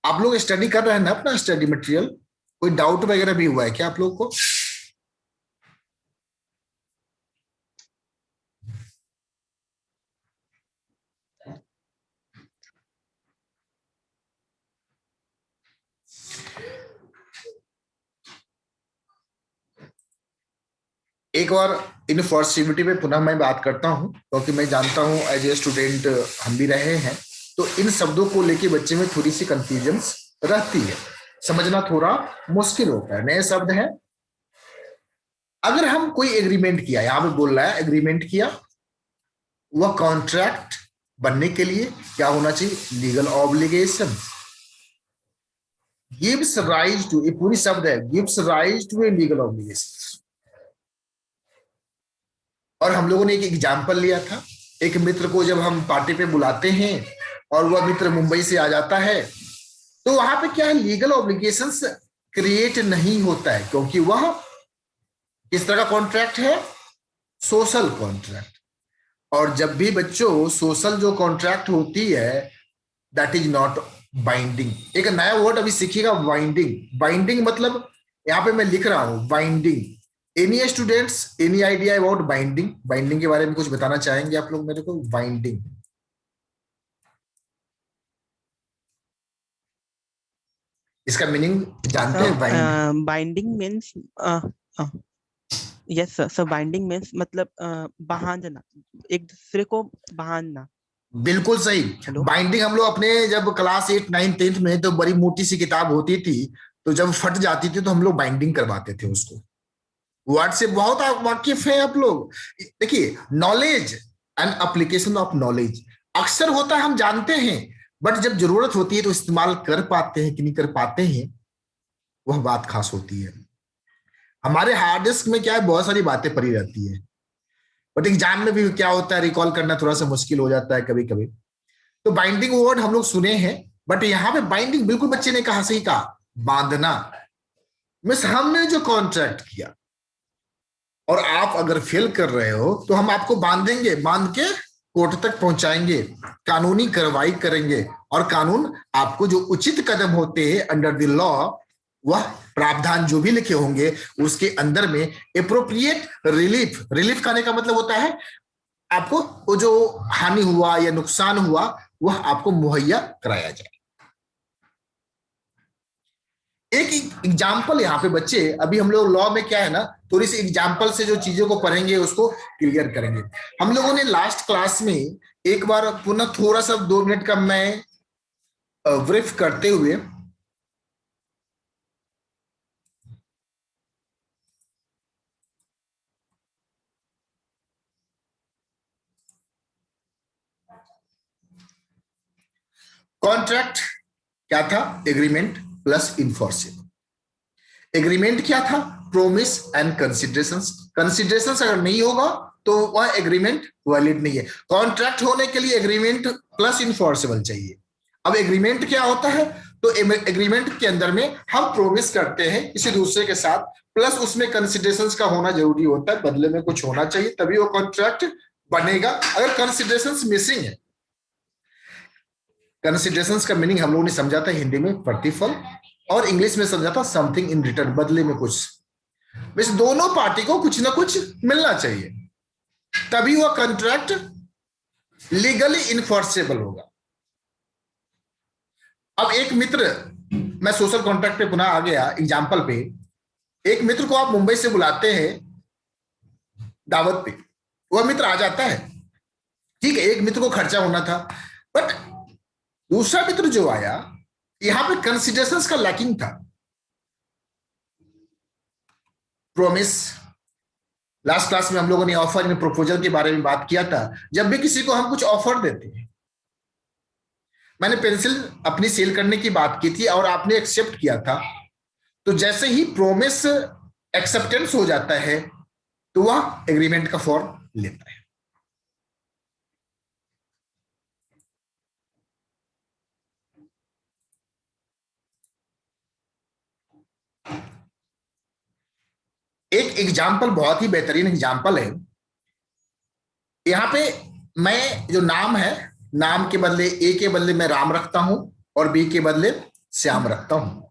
आप लोग स्टडी कर रहे हैं ना अपना स्टडी मटेरियल? कोई डाउट वगैरह भी हुआ है क्या आप लोग को? एक बार इनफॉर्सिविटी पे पुनः मैं बात करता हूं, क्योंकि मैं जानता हूं एज ए स्टूडेंट हम भी रहे हैं, तो इन शब्दों को लेके बच्चे में थोड़ी सी कंफ्यूजन रहती है, समझना थोड़ा मुश्किल होता है, नए शब्द है। अगर हम कोई एग्रीमेंट किया, यहां पे बोल रहा है एग्रीमेंट किया, वह कॉन्ट्रैक्ट बनने के लिए क्या होना चाहिए? Legal obligation gives rise to, ये पूरी शब्द है, gives rise to a legal obligation. और हम लोगों ने एक एग्जाम्पल लिया था, एक मित्र को जब हम पार्टी पे बुलाते हैं और वह मित्र मुंबई से आ जाता है, तो वहां पे क्या है, लीगल ऑब्लिगेशंस क्रिएट नहीं होता है, क्योंकि वह किस तरह का कॉन्ट्रैक्ट है? Social contract. और जब भी बच्चों सोशल जो कॉन्ट्रैक्ट होती है, दैट इज नॉट बाइंडिंग। एक नया वर्ड अभी सीखिएगा, बाइंडिंग। बाइंडिंग मतलब, यहां पे मैं लिख रहा हूं binding. Any students, any idea about binding? Binding के बारे में कुछ बताना चाहेंगे आप लोग मेरे को? बाइंडिंग, इसका मीनिंग जानते हैं? Bind, binding means, yes sir, so binding means मतलब बांधना, एक दूसरे को बांधना। बिल्कुल सही। हेलो। बाइंडिंग हम लोग अपने जब क्लास 8 9 10th में, तो बड़ी मोटी सी किताब होती थी, तो जब फट जाती थी तो हम लोग बाइंडिंग करवाते थे उसको। वर्ड से बहुत आप वाकिफ हैं आप लोग। देखिए, knowledge and application of knowledge अक्सर होता है, हम जानते हैं, बट जब जरूरत होती है तो इस्तेमाल कर पाते हैं कि नहीं कर पाते हैं, वह बात खास होती है। हमारे हार्ड डिस्क में क्या है, बहुत सारी बातें पड़ी रहती है, बट एग्जाम में भी क्या होता है, रिकॉल करना थोड़ा सा मुश्किल हो जाता है कभी कभी। तो बाइंडिंग वर्ड हम लोग सुने हैं, बट यहां पे बाइंडिंग बिल्कुल बच्चे ने कहा, सही कहा, बांधना। मिस हमने जो कॉन्ट्रैक्ट किया और आप अगर फेल कर रहे हो तो हम आपको बांधेंगे, बांध के कोर्ट तक पहुंचाएंगे, कानूनी कार्रवाई करेंगे, और कानून आपको जो उचित कदम होते हैं अंडर द लॉ, वह प्रावधान जो भी लिखे होंगे उसके अंदर में एप्रोप्रिएट रिलीफ। रिलीफ करने का मतलब होता है आपको वो जो हानि हुआ या नुकसान हुआ वह आपको मुहैया कराया जाए। एक एग्जाम्पल यहाँ पे बच्चे, अभी हम लोग लॉ में क्या है ना, थोड़ी सी एग्जाम्पल से जो चीजों को पढ़ेंगे उसको क्लियर करेंगे। हम लोगों ने लास्ट क्लास में एक बार पुनः थोड़ा सा 2 मिनट का मैं ब्रीफ करते हुए, कॉन्ट्रैक्ट क्या था? Agreement plus enforceable. एग्रीमेंट क्या था? Promise and considerations. कंसिडरेशंस अगर नहीं होगा तो वह एग्रीमेंट वैलिड नहीं है। कॉन्ट्रैक्ट होने के लिए एग्रीमेंट प्लस इन्फोर्सेबल चाहिए। अब एग्रीमेंट क्या होता है? तो एग्रीमेंट के अंदर में हम प्रोमिस करते हैं किसी दूसरे के साथ, प्लस उसमें कंसिडरेशंस का होना जरूरी होता है, बदले में कुछ होना चाहिए, तभी वो कॉन्ट्रैक्ट बनेगा। अगर कंसिडरेशंस मिसिंग है, कंसिडरेशंस का मीनिंग हम लोगों ने समझा था हिंदी में प्रतिफल, और इंग्लिश में समझा था समथिंग इन रिटर्न, बदले में कुछ। बस दोनों पार्टी को कुछ ना कुछ मिलना चाहिए, तभी वह कॉन्ट्रैक्ट लीगली इन्फोर्सेबल होगा। अब एक मित्र, मैं सोशल कॉन्ट्रैक्ट पे पुनः आ गया एग्जाम्पल पे, एक मित्र को आप मुंबई से बुलाते हैं दावत पे, वह मित्र आ जाता है, ठीक है, एक मित्र को खर्चा होना था, बट दूसरा मित्र जो आया, यहां पे कंसिडरेशंस का लैकिंग था। प्रोमिस, लास्ट क्लास में हम लोगों ने ऑफर में प्रपोजल के बारे में बात किया था। जब भी किसी को हम कुछ ऑफर देते हैं, मैंने पेंसिल अपनी सेल करने की बात की थी और आपने एक्सेप्ट किया था, तो जैसे ही प्रोमिस एक्सेप्टेंस हो जाता है तो वह एग्रीमेंट का फॉर्म लेता है। एक एग्जाम्पल, बहुत ही बेहतरीन एग्जाम्पल है, यहां पे मैं जो नाम है, नाम के बदले ए के बदले मैं राम रखता हूं और बी के बदले श्याम रखता हूं।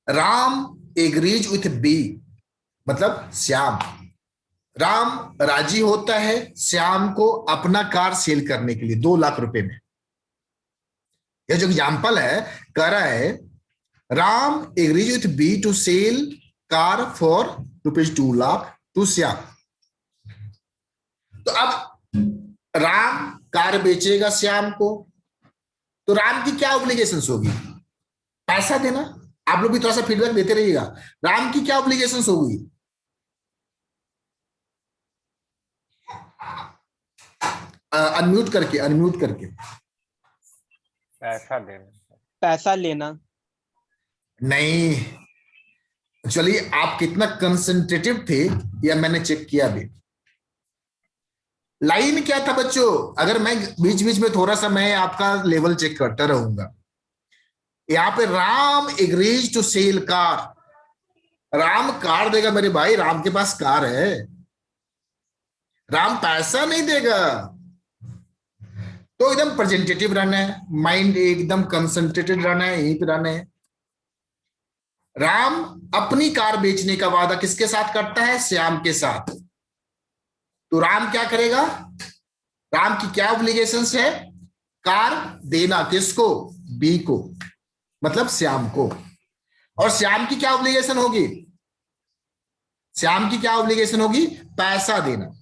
राम एग्रीज विथ बी, मतलब श्याम, राम राजी होता है श्याम को अपना कार सेल करने के लिए 2 लाख रुपए में। यह जो एग्जाम्पल है, कह रहा है Ram agrees with B to sell car for ₹2 lakh to Shyam. तो अब राम कार बेचेगा श्याम को, तो राम की क्या ऑब्लिगेशंस होगी? पैसा देना। आप लोग भी थोड़ा सा फीडबैक देते रहिएगा। राम की क्या ऑब्लिगेशंस होगी? अनम्यूट करके पैसा लेना। नहीं, चलिए आप कितना कंसंट्रेटिव थे यह मैंने चेक किया अभी। लाइन क्या था बच्चों? अगर मैं बीच बीच में थोड़ा सा मैं आपका लेवल चेक करता रहूंगा। यहां पे Ram agrees to sell car. Ram car देगा मेरे भाई, राम के पास कार है, राम पैसा नहीं देगा। तो एकदम प्रेजेंटेटिव रहना है, माइंड एकदम कंसंट्रेटेड रहना है, यहीं पे रहना है। राम अपनी कार बेचने का वादा किसके साथ करता है? श्याम के साथ। तो राम क्या करेगा? राम की क्या ऑब्लिगेशंस है? कार देना। किसको? बी को, मतलब श्याम को। और श्याम की क्या ऑब्लिगेशन होगी? श्याम की क्या ऑब्लिगेशन होगी? पैसा देना।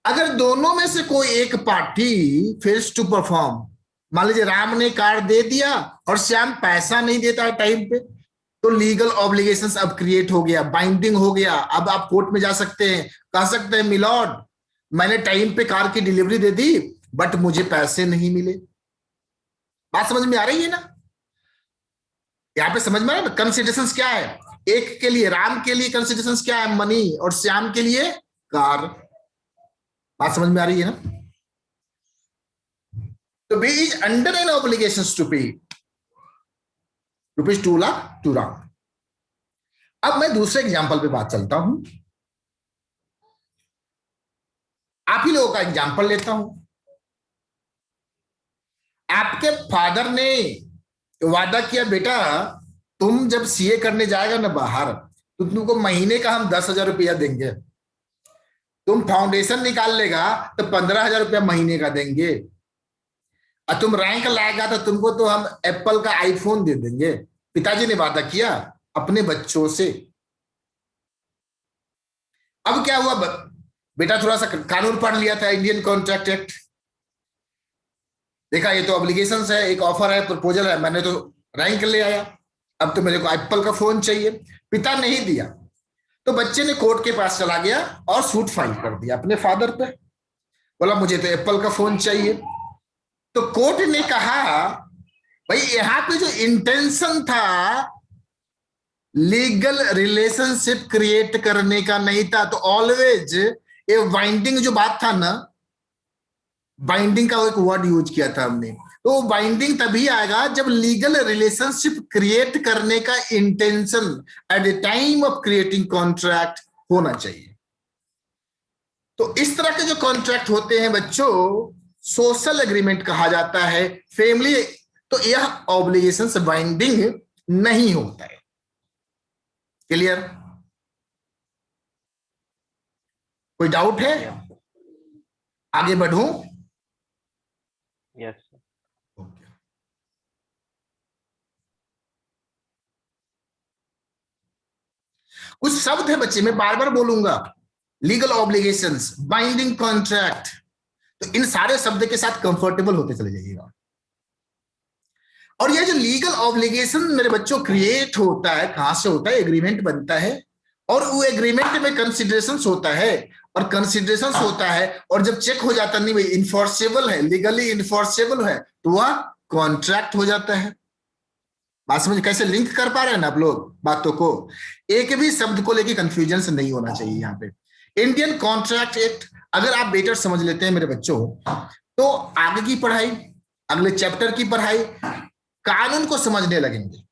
अगर दोनों में से कोई एक पार्टी फेल्स टू परफॉर्म, मान लीजिए राम ने कार दे दिया और श्याम पैसा नहीं देता है टाइम पे, तो लीगल ऑब्लिगेशंस अब क्रिएट हो गया, बाइंडिंग हो गया। अब आप कोर्ट में जा सकते हैं, कह सकते हैं मिलॉर्ड मैंने टाइम पे कार की डिलीवरी दे दी बट मुझे पैसे नहीं मिले। बात समझ में आ रही है ना? यहां पे समझ में आ रहा है कंसिडरेशंस क्या है? एक के लिए, राम के लिए कंसिडरेशंस क्या है? मनी, और श्याम के लिए कार। बात समझ में आ रही है ना? तो B is under an obligations to pay ₹2 lakh to Ram. अब मैं दूसरे एग्जांपल पे बात चलता हूं। आप ही लोगों का एग्जांपल लेता हूं। आपके फादर ने वादा किया, बेटा तुम जब सीए करने जाएगा ना बाहर, तो तुमको महीने का हम 10,000 रुपया देंगे। तुम फाउंडेशन निकाल लेगा तो 15,000 रुपया महीने का देंगे, और तुम रैंक लाएगा तो तुमको तो हम एप्पल का आईफोन दे देंगे। पिताजी ने वादा किया अपने बच्चों से। अब क्या हुआ? बेटा थोड़ा सा कानून पढ़ लिया था, इंडियन कॉन्ट्रैक्ट एक्ट, देखा ये तो ऑब्लिगेशंस है, एक ऑफर है, प्रपोजल है, मैंने तो रैंक ले आया, अब तो मेरे को एप्पल का फोन चाहिए। पिता नहीं दिया तो बच्चे ने कोर्ट के पास चला गया और सूट फाइल कर दिया अपने फादर पे, बोला मुझे तो एप्पल का फोन चाहिए। तो कोर्ट ने कहा भाई यहां पे जो इंटेंशन था लीगल रिलेशनशिप क्रिएट करने का नहीं था। तो ऑलवेज ये बाइंडिंग जो बात था ना, बाइंडिंग का एक वर्ड यूज किया था हमने, तो बाइंडिंग तभी आएगा जब लीगल रिलेशनशिप क्रिएट करने का intention at the time of creating contract होना चाहिए। तो इस तरह के जो कॉन्ट्रैक्ट होते हैं बच्चों, सोशल एग्रीमेंट कहा जाता है, फैमिली। तो यह ऑब्लिगेशन से बाइंडिंग नहीं होता है। क्लियर? कोई डाउट है? आगे बढ़ूं? यस। कुछ शब्द है बच्चे, मैं बार बार बोलूंगा, लीगल ऑब्लिगेशंस, बाइंडिंग कॉन्ट्रैक्ट, तो इन सारे शब्द के साथ कंफर्टेबल होते चले जाइएगा। और ये जो लीगल ऑब्लिगेशन मेरे बच्चों क्रिएट होता है, कहां से होता है? एग्रीमेंट बनता है, और वो एग्रीमेंट में कंसिडरेशंस होता है, और कंसिडरेशंस होता है, और जब चेक हो जाता नहीं भाई इन्फोर्सेबल है, लीगली इन्फोर्सेबल है, तो वह कॉन्ट्रैक्ट हो जाता है। बात समझ कैसे लिंक कर पा रहे हैं ना आप लोग बातों को? एक भी शब्द को लेके कंफ्यूजन से नहीं होना चाहिए यहाँ पे। इंडियन कॉन्ट्रैक्ट एक्ट अगर आप बेटर समझ लेते हैं मेरे बच्चों, तो आगे की पढ़ाई, अगले चैप्टर की पढ़ाई, कानून को समझने लगेंगे।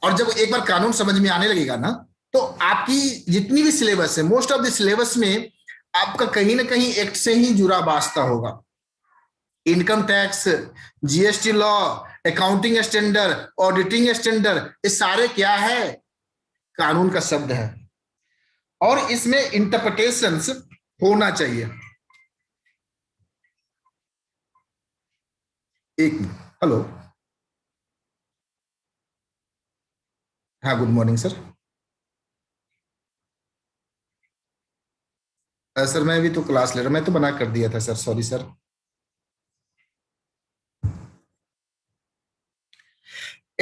और जब एक बार कानून समझ में आने लगेगा ना, तो आपकी जितनी भी सिलेबस है, मोस्ट ऑफ द सिलेबस में आपका कहीं ना कहीं एक्ट से ही जुड़ा वास्ता होगा। Income tax, GST law, accounting standard, auditing standard, ये सारे क्या है? कानून का शब्द है और इसमें इंटरप्रिटेशंस होना चाहिए। एक मिनट, हेलो, हाँ गुड मॉर्निंग सर। सर मैं अभी तो क्लास ले रहा, मैं तो मना कर दिया था sir, sorry sir.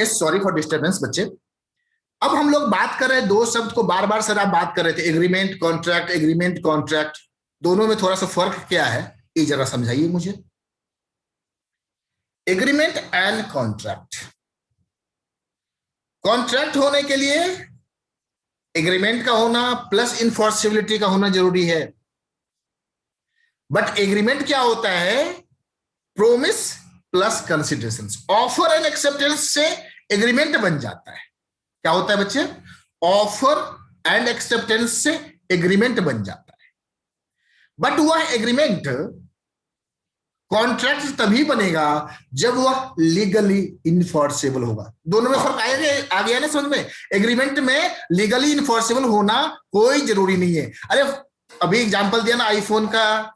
Yes, sorry for disturbance बच्चे। अब हम लोग बात कर रहे हैं दो शब्द को बार बार सर आप बात कर रहे थे, एग्रीमेंट कॉन्ट्रैक्ट, एग्रीमेंट कॉन्ट्रैक्ट, दोनों में थोड़ा सा फर्क क्या है ये जरा समझाइए मुझे। एग्रीमेंट एंड कॉन्ट्रैक्ट, कॉन्ट्रैक्ट होने के लिए एग्रीमेंट का होना प्लस इन्फोर्सिबिलिटी का होना जरूरी है। बट एग्रीमेंट क्या होता है? Promise plus consideration, offer and acceptance से एग्रीमेंट बन जाता है। क्या होता है बच्चे? ऑफर एंड एक्सेप्टेंस से एग्रीमेंट बन जाता है। बट वह एग्रीमेंट कॉन्ट्रैक्ट तभी बनेगा जब वह लीगली इनफोर्सेबल होगा। दोनों में फर्क आ गया ना समझ में? एग्रीमेंट में लीगली इनफोर्सेबल होना कोई जरूरी नहीं है। अरे अभी एग्जांपल दिया ना आईफोन का,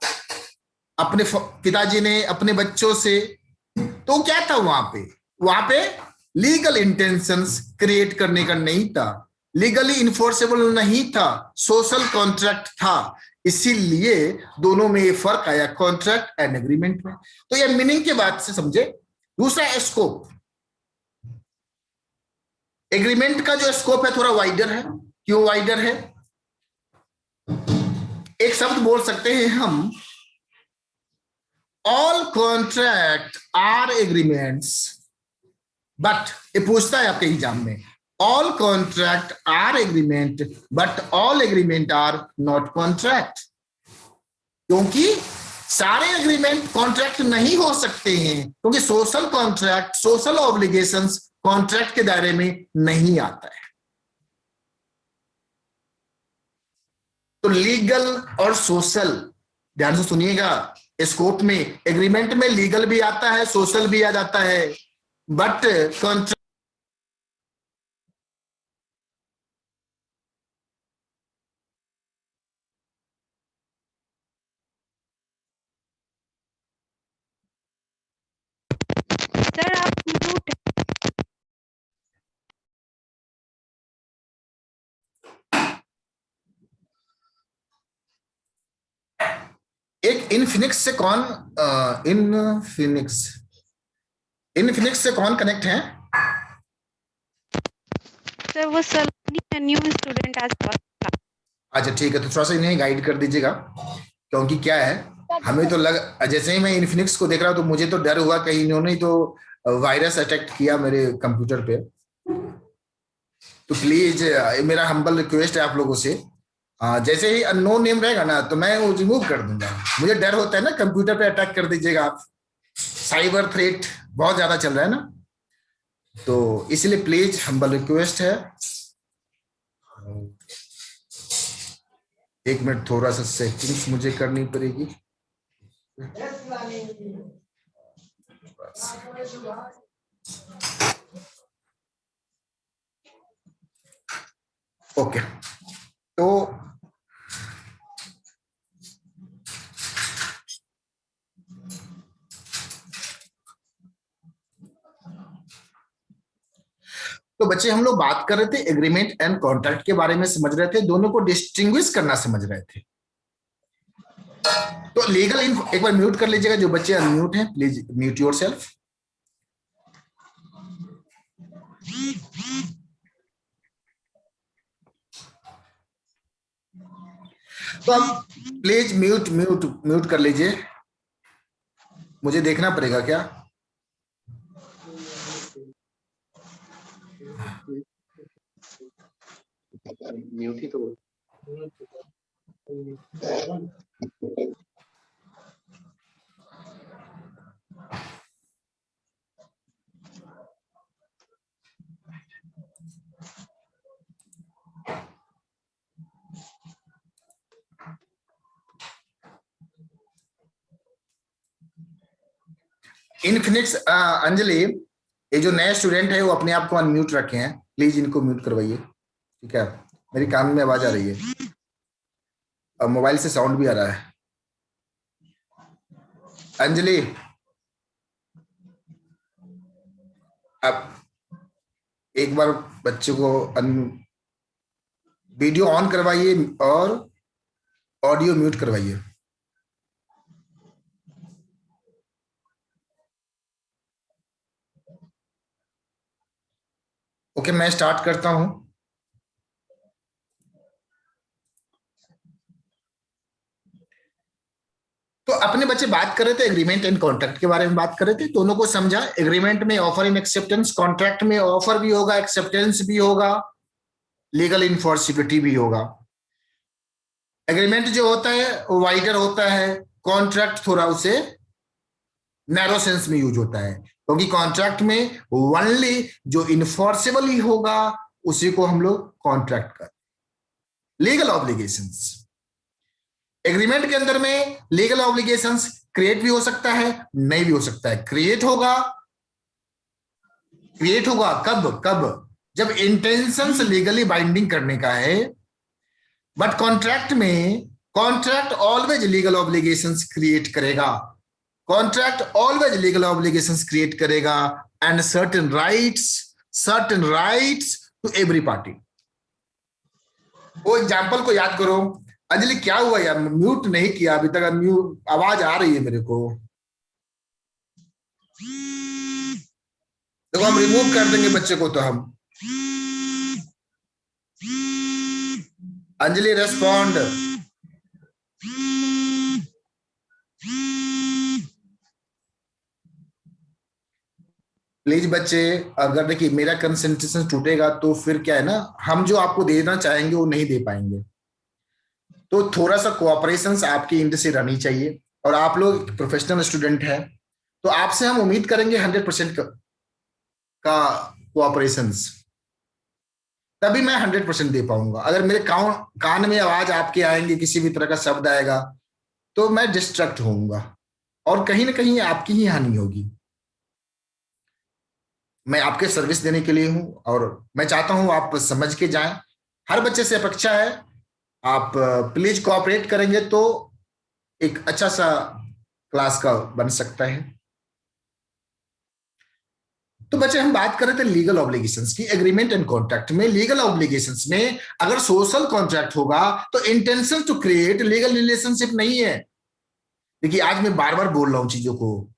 अपने पिताजी ने अपने बच्चों से, तो क्या था वहां पे लीगल इंटेंशंस क्रिएट करने का नहीं था, लीगली इन्फोर्सेबल नहीं था, सोशल कॉन्ट्रैक्ट था। इसीलिए दोनों में ये फर्क आया, कॉन्ट्रैक्ट एंड एग्रीमेंट में। तो ये मीनिंग के बात से समझे। दूसरा स्कोप, एग्रीमेंट का जो स्कोप है थोड़ा वाइडर है। क्यों वाइडर है? एक शब्द बोल सकते हैं हम, all contract are agreements, but ये पूछता है आपके एग्जाम में, all contract are agreement but all agreement are not contract. क्योंकि सारे एग्रीमेंट कॉन्ट्रैक्ट नहीं हो सकते हैं, क्योंकि social contract, social obligations contract के दायरे में नहीं आता है। तो लीगल और सोशल, ध्यान से सुनिएगा, स्कोप में एग्रीमेंट में लीगल भी आता है, सोशल भी आ जाता है, बट कॉन्ट्रैक्ट सर आप म्यूट एक इनफिनिक्स से कौन इनफिनिक्स से कौन कनेक्ट है? सर वो सलोनी न्यू स्टूडेंट आज अच्छा ठीक है, तो थोड़ा सा इन्हें गाइड कर दीजिएगा, क्योंकि क्या है, हमें तो जैसे ही मैं इन्फिनिक्स को देख रहा हूँ तो मुझे तो डर हुआ कहीं इन्होंने तो वायरस अटैक किया मेरे कंप्यूटर पे। तो प्लीज मेरा हम्बल रिक्वेस्ट है आप लोगों से, जैसे ही अननोन नेम रहेगा ना तो मैं वो रिमूव कर दूंगा। मुझे डर होता है ना, कंप्यूटर पे अटैक कर दीजिएगा आप, साइबर थ्रेट बहुत ज्यादा चल रहा है ना, तो इसलिए प्लीज हम्बल रिक्वेस्ट है। एक मिनट, थोड़ा सा सेटिंग्स मुझे करनी पड़ेगी। ओके, तो बच्चे हम लोग बात कर रहे थे एग्रीमेंट एंड कॉन्ट्रैक्ट के बारे में, समझ रहे थे, दोनों को डिस्टिंग्विश करना समझ रहे थे। तो लीगल एक बार म्यूट कर लीजिएगा, जो बच्चे अनम्यूट हैं प्लीज म्यूट योरसेल्फ। तो अब प्लीज म्यूट म्यूट म्यूट कर लीजिए, मुझे देखना पड़ेगा क्या? म्यूट ही तो इनफिनिक्स अंजलि, ये जो नए स्टूडेंट है वो अपने आप को अनम्यूट रखे हैं, प्लीज इनको म्यूट करवाइए, ठीक है? मेरी कान में आवाज आ रही है और मोबाइल से साउंड भी आ रहा है। अंजलि, अब एक बार बच्चे को वीडियो ऑन करवाइए और ऑडियो म्यूट करवाइए। ओके, मैं स्टार्ट करता हूं। तो अपने बच्चे बात कर रहे थे एग्रीमेंट एंड कॉन्ट्रैक्ट के बारे में बात कर रहे थे, दोनों को समझा। एग्रीमेंट में ऑफर इन एक्सेप्टेंस, कॉन्ट्रैक्ट में ऑफर भी होगा, एक्सेप्टेंस भी होगा, लीगल इनफॉर्सिबिलिटी भी होगा। एग्रीमेंट जो होता है वो वाइडर होता है, कॉन्ट्रैक्ट थोड़ा उसे नैरो सेंस में यूज होता है, क्योंकि कॉन्ट्रैक्ट में ओनली जो इनफोर्सेबल ही होगा उसी को हम लोग कॉन्ट्रैक्ट कर। लीगल ऑब्लिगेशंस, एग्रीमेंट के अंदर में लीगल ऑब्लिगेशंस क्रिएट भी हो सकता है, नहीं भी हो सकता है। क्रिएट होगा कब कब? जब इंटेंशंस लीगली बाइंडिंग करने का है। बट कॉन्ट्रैक्ट में contract always legal obligations create करेगा, contract always legal obligations create करेगा and certain rights to every party. वो एग्जांपल को याद करो। अंजलि क्या हुआ यार, म्यूट नहीं किया अभी तक, म्यूट आवाज आ रही है मेरे को। देखो हम रिमूव कर देंगे बच्चे को तो हम। अंजलि रेस्पॉन्ड। प्लीज बच्चे, अगर देखिए मेरा कंसंट्रेशन टूटेगा तो फिर क्या है ना, हम जो आपको देना चाहेंगे वो नहीं दे पाएंगे। तो थोड़ा सा कोऑपरेशन आपकी एंड से रहनी चाहिए, और आप लोग प्रोफेशनल स्टूडेंट हैं तो आपसे हम उम्मीद करेंगे 100% का कोऑपरेशन, तभी मैं 100% दे पाऊंगा। अगर मेरे कान में आवाज आपके आएंगे, किसी भी तरह का शब्द आएगा तो मैं डिस्ट्रैक्ट होऊंगा और कहीं ना कहीं आपकी ही हानि होगी। मैं आपके सर्विस देने के लिए हूं और मैं चाहता हूं आप समझ के जाएं। हर बच्चे से अपेक्षा है आप प्लीज कोऑपरेट करेंगे तो एक अच्छा सा क्लास का बन सकता है। तो बच्चे हम बात कर रहे थे लीगल ऑब्लिगेशंस की। एग्रीमेंट एंड कॉन्ट्रैक्ट में लीगल ऑब्लिगेशंस में अगर सोशल कॉन्ट्रैक्ट होगा तो intention to create legal relationship नहीं है। देखिए आज मैं बार बार बोल रहा हूं चीजों को,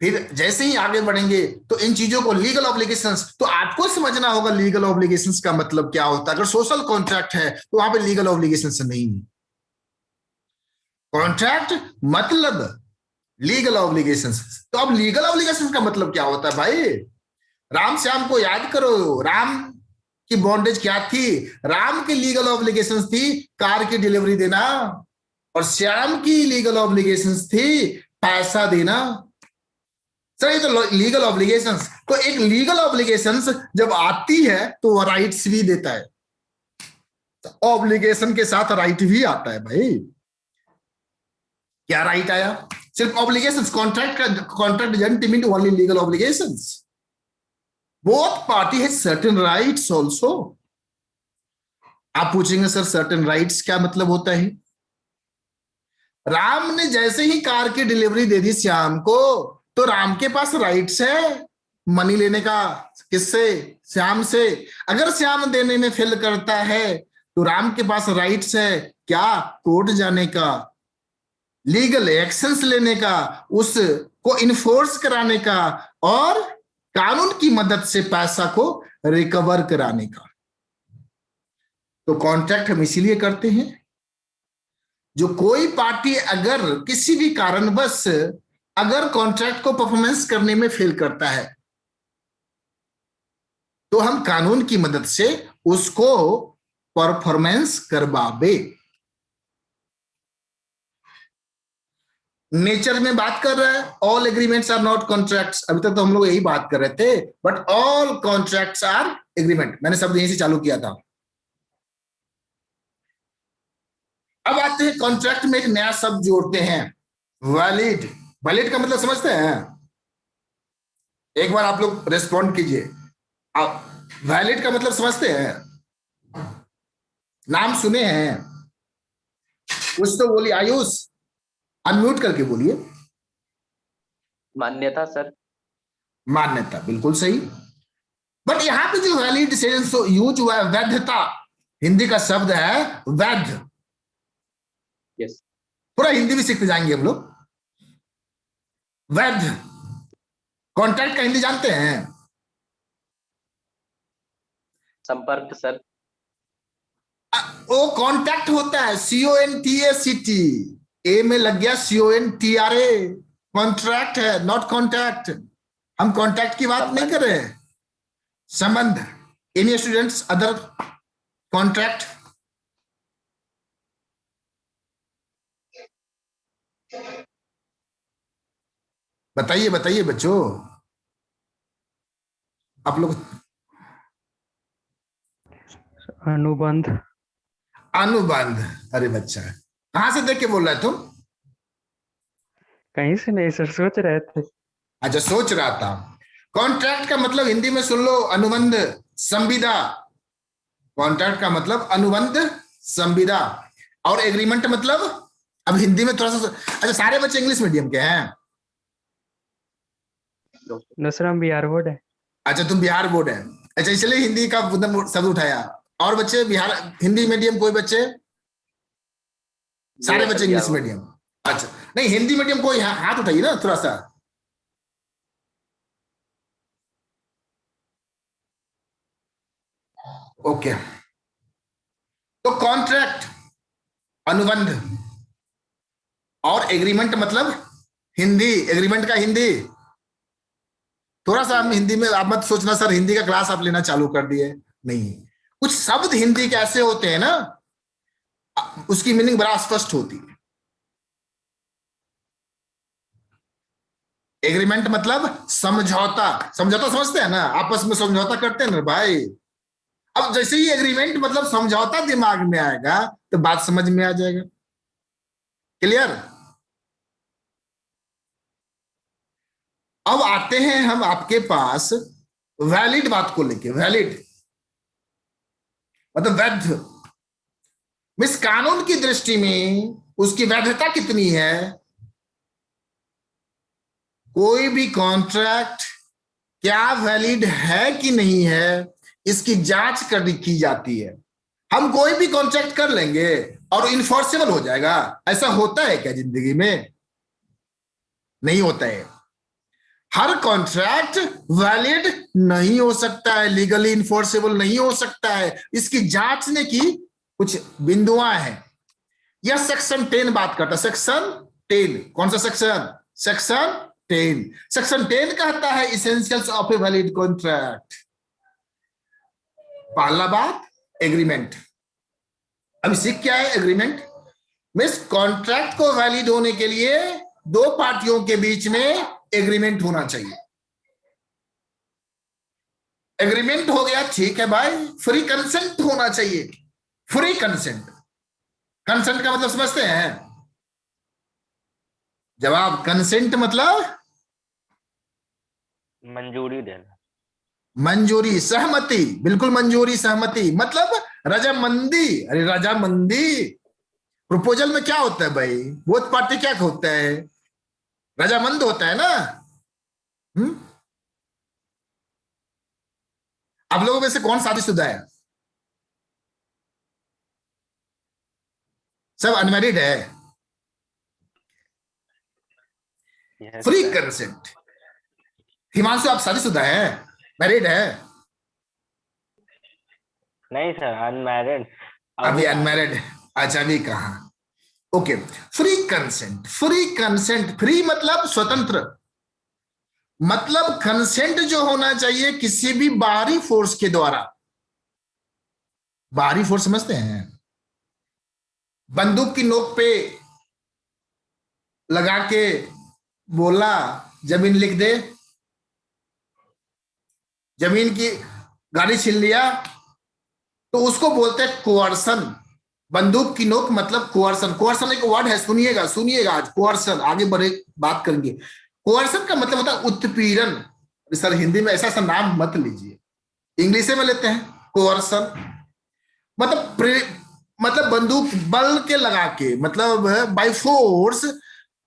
फिर जैसे ही आगे बढ़ेंगे तो इन चीजों को लीगल ऑब्लिगेशंस, तो आपको समझना होगा लीगल ऑब्लिगेशंस का मतलब क्या होता है। अगर सोशल कॉन्ट्रैक्ट है तो वहां पे लीगल ऑब्लिगेशंस नहीं है। कॉन्ट्रैक्ट मतलब लीगल ऑब्लिगेशंस। तो अब लीगल ऑब्लिगेशंस का मतलब क्या होता है भाई? राम श्याम को याद करो, राम की बॉन्डेज क्या थी? राम की लीगल ऑब्लिगेशंस थी कार की डिलीवरी देना, और श्याम की लीगल ऑब्लिगेशंस थी पैसा देना। सर ये तो लीगल ऑब्लिगेशंस। तो एक लीगल ऑब्लिगेशंस जब आती है तो वह राइट्स भी देता है, ऑब्लिगेशन के साथ राइट भी आता है भाई। क्या राइट आया? सिर्फ obligations, contract doesn't mean only legal obligations, both party has certain rights also. आप पूछेंगे सर सर्टेन राइट्स क्या मतलब होता है? राम ने जैसे ही कार की डिलीवरी दे दी श्याम को तो राम के पास राइट्स है मनी लेने का। किससे? श्याम से। अगर श्याम देने में फेल करता है तो राम के पास राइट्स है क्या? कोर्ट जाने का, लीगल एक्शंस लेने का, उसको इन्फोर्स कराने का और कानून की मदद से पैसा को रिकवर कराने का। तो कॉन्ट्रैक्ट हम इसीलिए करते हैं, जो कोई पार्टी अगर किसी भी कारणवश अगर कॉन्ट्रैक्ट को परफॉर्मेंस करने में फेल करता है तो हम कानून की मदद से उसको परफॉर्मेंस करवावे। नेचर में बात कर रहा है, all agreements are not contracts. अभी तक तो हम लोग यही बात कर रहे थे, but all contracts are agreement. मैंने शब्द यहीं से चालू किया था। अब आते हैं कॉन्ट्रैक्ट में एक नया शब्द जोड़ते हैं, वैलिड। वैलिड का मतलब समझते हैं? एक बार आप लोग रेस्पॉन्ड कीजिए। आप वैलिड का मतलब समझते हैं? नाम सुने हैं? कुछ तो बोलिए। आयुष, अनम्यूट करके बोलिए। मान्यता सर। मान्यता, बिल्कुल सही। बट यहां पे जो वैलिड सेंस यूज हुआ है, वैधता, हिंदी का शब्द है वैध। यस। पूरा हिंदी भी सीखते जाएंगे हम लोग। वैध। कॉन्ट्रैक्ट का हिंदी जानते हैं? संपर्क सर। वो कॉन्टैक्ट होता है, CONTACT। ए में लग गया CONTRA। कॉन्ट्रैक्ट है, नॉट कॉन्टैक्ट। हम कॉन्टैक्ट की बात नहीं कर रहे हैं। संबंध। Any students other contract? बताइए बताइए बच्चों, आप लोग। अनुबंध। अनुबंध। अरे बच्चा, कहां से देख के बोल रहा है तुम? कहीं से नहीं सर, सोच रहे थे। अच्छा, सोच रहा था। कॉन्ट्रैक्ट का मतलब हिंदी में सुन लो, अनुबंध, संविदा। कॉन्ट्रैक्ट का मतलब अनुबंध, संविदा। और एग्रीमेंट मतलब, अब हिंदी में थोड़ा सा। अच्छा, सारे बच्चे इंग्लिश मीडियम के हैं? नसरम बिहार बोर्ड है। अच्छा, तुम बिहार बोर्ड है। अच्छा, इसलिए हिंदी का शब्द उठाया। और बच्चे बिहार हिंदी मीडियम, कोई बच्चे? सारे बच्चे इंग्लिश मीडियम। अच्छा, नहीं हिंदी मीडियम कोई हाथ उठाइए ना थोड़ा सा। ओके, तो कॉन्ट्रैक्ट, अनुबंध, और एग्रीमेंट मतलब हिंदी। एग्रीमेंट का हिंदी थोड़ा सा हम हिंदी में, आप मत सोचना सर हिंदी का क्लास आप लेना चालू कर दिए, नहीं। कुछ शब्द हिंदी के ऐसे होते हैं ना, उसकी मीनिंग बड़ा स्पष्ट होती है। एग्रीमेंट मतलब समझौता। समझौता समझते हैं ना, आपस में समझौता करते हैं ना भाई। अब जैसे ही एग्रीमेंट मतलब समझौता दिमाग में आएगा तो बात समझ में आ जाएगा। क्लियर? अब आते हैं हम आपके पास वैलिड बात को लेके। वैलिड मतलब वैध। मिस कानून की दृष्टि में उसकी वैधता कितनी है? कोई भी कॉन्ट्रैक्ट क्या वैलिड है कि नहीं है, इसकी जांच की जाती है। हम कोई भी कॉन्ट्रैक्ट कर लेंगे और इन्फोर्सेबल हो जाएगा, ऐसा होता है क्या जिंदगी में? नहीं होता है। हर कॉन्ट्रैक्ट वैलिड नहीं हो सकता है, लीगली इन्फोर्सेबल नहीं हो सकता है। इसकी जांचने की कुछ बिंदुआं हैं। यह सेक्शन 10 बात करता है। सेक्शन 10, कौन सा सेक्शन? सेक्शन 10। सेक्शन 10 कहता है essentials of a valid contract. पहला बात, एग्रीमेंट। अब सीख क्या है एग्रीमेंट? मीन्स कॉन्ट्रैक्ट को वैलिड होने के लिए दो पार्टियों के बीच में एग्रीमेंट होना चाहिए। एग्रीमेंट हो गया, ठीक है भाई। फ्री कंसेंट होना चाहिए। Free consent. कंसेंट का मतलब समझते हैं? जवाब, कंसेंट मतलब मंजूरी देना। मंजूरी, सहमति। बिल्कुल मंजूरी, सहमति मतलब रजामंदी। अरे रजामंदी प्रपोजल में क्या होता है भाई? बोथ पार्टी क्या होता है? रजामंद होता है ना। आप लोगों में से कौन शादीशुदा है? सब अनमैरिड है? Free consent. हिमांशु, आप शादीशुदा है, मैरिड है? नहीं सर, अनमैरिड। अभी अनमैरिड। अच्छा, अभी कहा? Okay, free consent. Free consent, free मतलब स्वतंत्र। मतलब कंसेंट जो होना चाहिए किसी भी बाहरी फोर्स के द्वारा। बाहरी फोर्स समझते हैं? बंदूक की नोक पे लगा के बोला जमीन लिख दे, जमीन की गाड़ी छीन लिया, तो उसको बोलते हैं कोअर्सन। बंदूक की नोक मतलब कोअर्सन। कोअर्सन एक वर्ड है, सुनिएगा सुनिएगा आज। कोअर्सन, आगे बढ़े बात करेंगे। कोअर्सन का मतलब होता है उत्पीड़न। सर हिंदी में ऐसा नाम मत लीजिए, इंग्लिश में लेते हैं कोअर्सन, मतलब बंदूक बल के लगा के, मतलब बाय फोर्स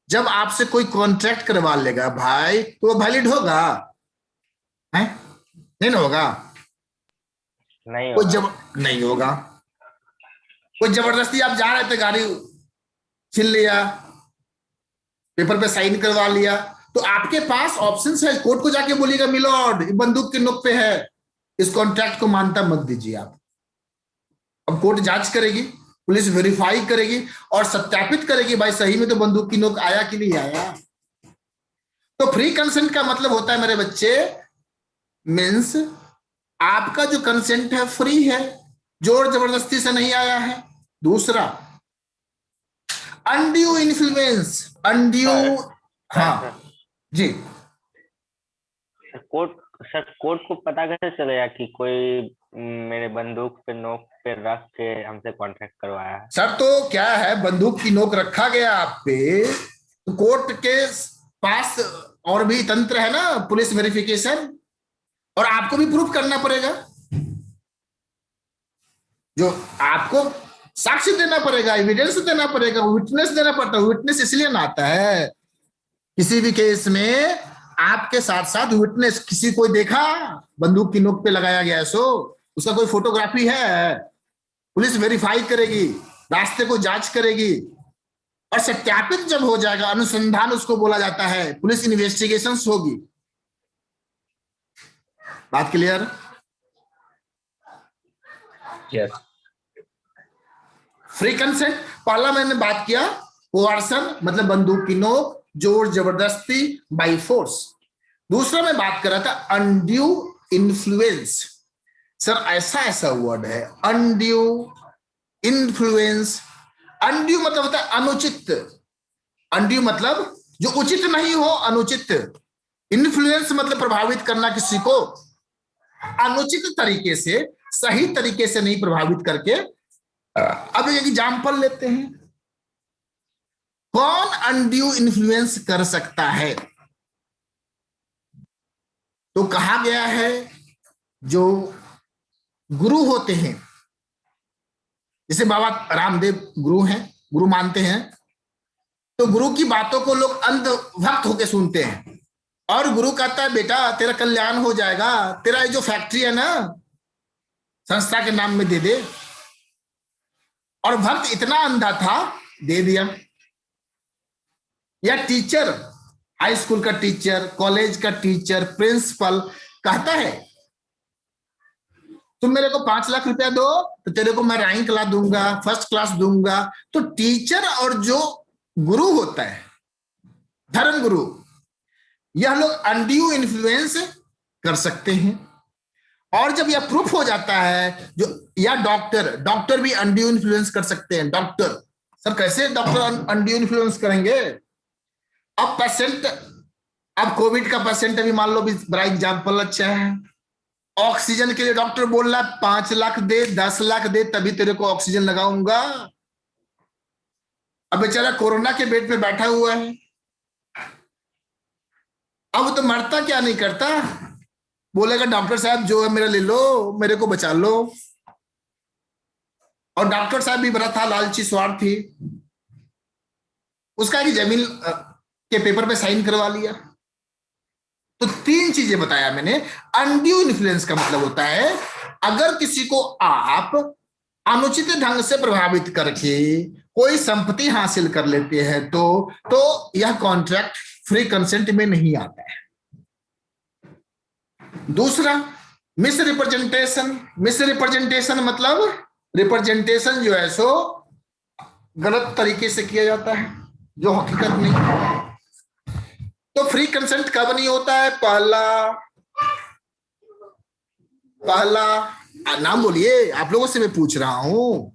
जब आपसे कोई कॉन्ट्रैक्ट करवा लेगा भाई तो वो वैलिड होगा? है नहीं ना होगा? नहीं कोई होगा। नहीं होगा। कोई जबरदस्ती आप जा रहे थे, गाड़ी छीन लिया, पेपर पे साइन करवा लिया, तो आपके पास ऑप्शंस है, कोर्ट को जाके बोलिएगा मिलॉर्ड बंदूक के नोक पे है, इस कॉन्ट्रैक्ट को मानता मत दीजिए आप। अब कोर्ट जांच करेगी, पुलिस वेरीफाई करेगी और सत्यापित करेगी भाई सही में तो बंदूक की नोक आया कि नहीं आया। तो फ्री कंसेंट का मतलब होता है मेरे बच्चे, मीन्स आपका जो कंसेंट है फ्री है, जोर जबरदस्ती से नहीं आया है। दूसरा अनड्यू इन्फ्लुएंस, अनड्यू, हाँ जी कोर्ट को पता कैसे चलेगा कि कोई मेरे बंदूक पे नोक पे रख के हमसे कॉन्ट्रैक्ट करवाया है? सर तो क्या है, बंदूक की नोक रखा गया आप पे, तो कोर्ट के पास और भी तंत्र है ना, पुलिस वेरिफिकेशन, और आपको भी प्रूफ करना पड़ेगा, जो आपको साक्ष्य देना पड़ेगा, एविडेंस देना पड़ेगा, विटनेस देना पड़ता है। विटनेस इसलिए ना आता है किसी भी केस में, आपके साथ साथ विटनेस, किसी कोई देखा बंदूक की नोक पे लगाया गया है, सो उसका कोई फोटोग्राफी है, पुलिस वेरीफाई करेगी, रास्ते को जांच करेगी और सत्यापित जब हो जाएगा, अनुसंधान उसको बोला जाता है, पुलिस इन्वेस्टिगेशंस होगी। बात क्लियर? यस। फ्री कंसेंट, पहला मैंने बात किया कोअर्सन, मतलब बंदूक की नोक, जोर जबरदस्ती, बाय फोर्स। दूसरा मैं बात कर रहा था अनड्यू इन्फ्लुएंस। सर ऐसा वर्ड है अनड्यू इन्फ्लुएंस। अनड्यू मतलब होता है अनुचित, अनड्यू मतलब जो उचित नहीं हो, अनुचित। इन्फ्लुएंस मतलब प्रभावित करना किसी को, अनुचित तरीके से, सही तरीके से नहीं प्रभावित करके। अब एक एग्जाम्पल लेते हैं, कौन अनड्यू इन्फ्लुएंस कर सकता है? तो कहा गया है जो गुरु होते हैं, जैसे बाबा रामदेव गुरु हैं, गुरु मानते हैं, तो गुरु की बातों को लोग अंधभक्त होकर सुनते हैं, और गुरु कहता है बेटा तेरा कल्याण हो जाएगा, तेरा ये जो फैक्ट्री है ना संस्था के नाम में दे दे, और भक्त इतना अंधा था दे दिया। या टीचर, हाई स्कूल का टीचर, कॉलेज का टीचर, प्रिंसिपल कहता है तुम मेरे को 5 लाख रुपया दो तो तेरे को मैं रैंक ला दूंगा, फर्स्ट क्लास दूंगा। तो टीचर और जो गुरु होता है, धर्म गुरु, यह लोग अनड्यू इन्फ्लुएंस कर सकते हैं। और जब यह प्रूफ हो जाता है, जो या डॉक्टर भी अनड्यू इन्फ्लुएंस कर सकते हैं। डॉक्टर, सर कैसे डॉक्टर अनड्यू इन्फ्लुएंस करेंगे? अब पेशेंट, अब कोविड का पेशेंट अभी मान लो, भी बड़ा एग्जाम्पल अच्छा है, ऑक्सीजन के लिए डॉक्टर बोल रहा है 5 लाख दे, 10 लाख दे, तभी तेरे को ऑक्सीजन लगाऊंगा। अब बेचारा कोरोना के बेड पे बैठा हुआ है, अब तो मरता क्या नहीं करता, बोलेगा डॉक्टर साहब जो है मेरा ले लो, मेरे को बचा लो। और डॉक्टर साहब भी बड़ा था लालची, स्वार्थी, उसका कि जमीन के पेपर पे साइन करवा लिया। तो 3 चीजें बताया मैंने। अनड्यू इन्फ्लुएंस का मतलब होता है अगर किसी को आप अनुचित ढंग से प्रभावित करके कोई संपत्ति हासिल कर लेते हैं तो यह कॉन्ट्रैक्ट फ्री कंसेंट में नहीं आता है। दूसरा मिस रिप्रेजेंटेशन। मिस रिप्रेजेंटेशन मतलब रिप्रेजेंटेशन जो है सो गलत तरीके से किया जाता है, जो हकीकत नहीं। तो फ्री कंसेंट कब नहीं होता है? पहला नाम बोलिए, आप लोगों से मैं पूछ रहा हूं।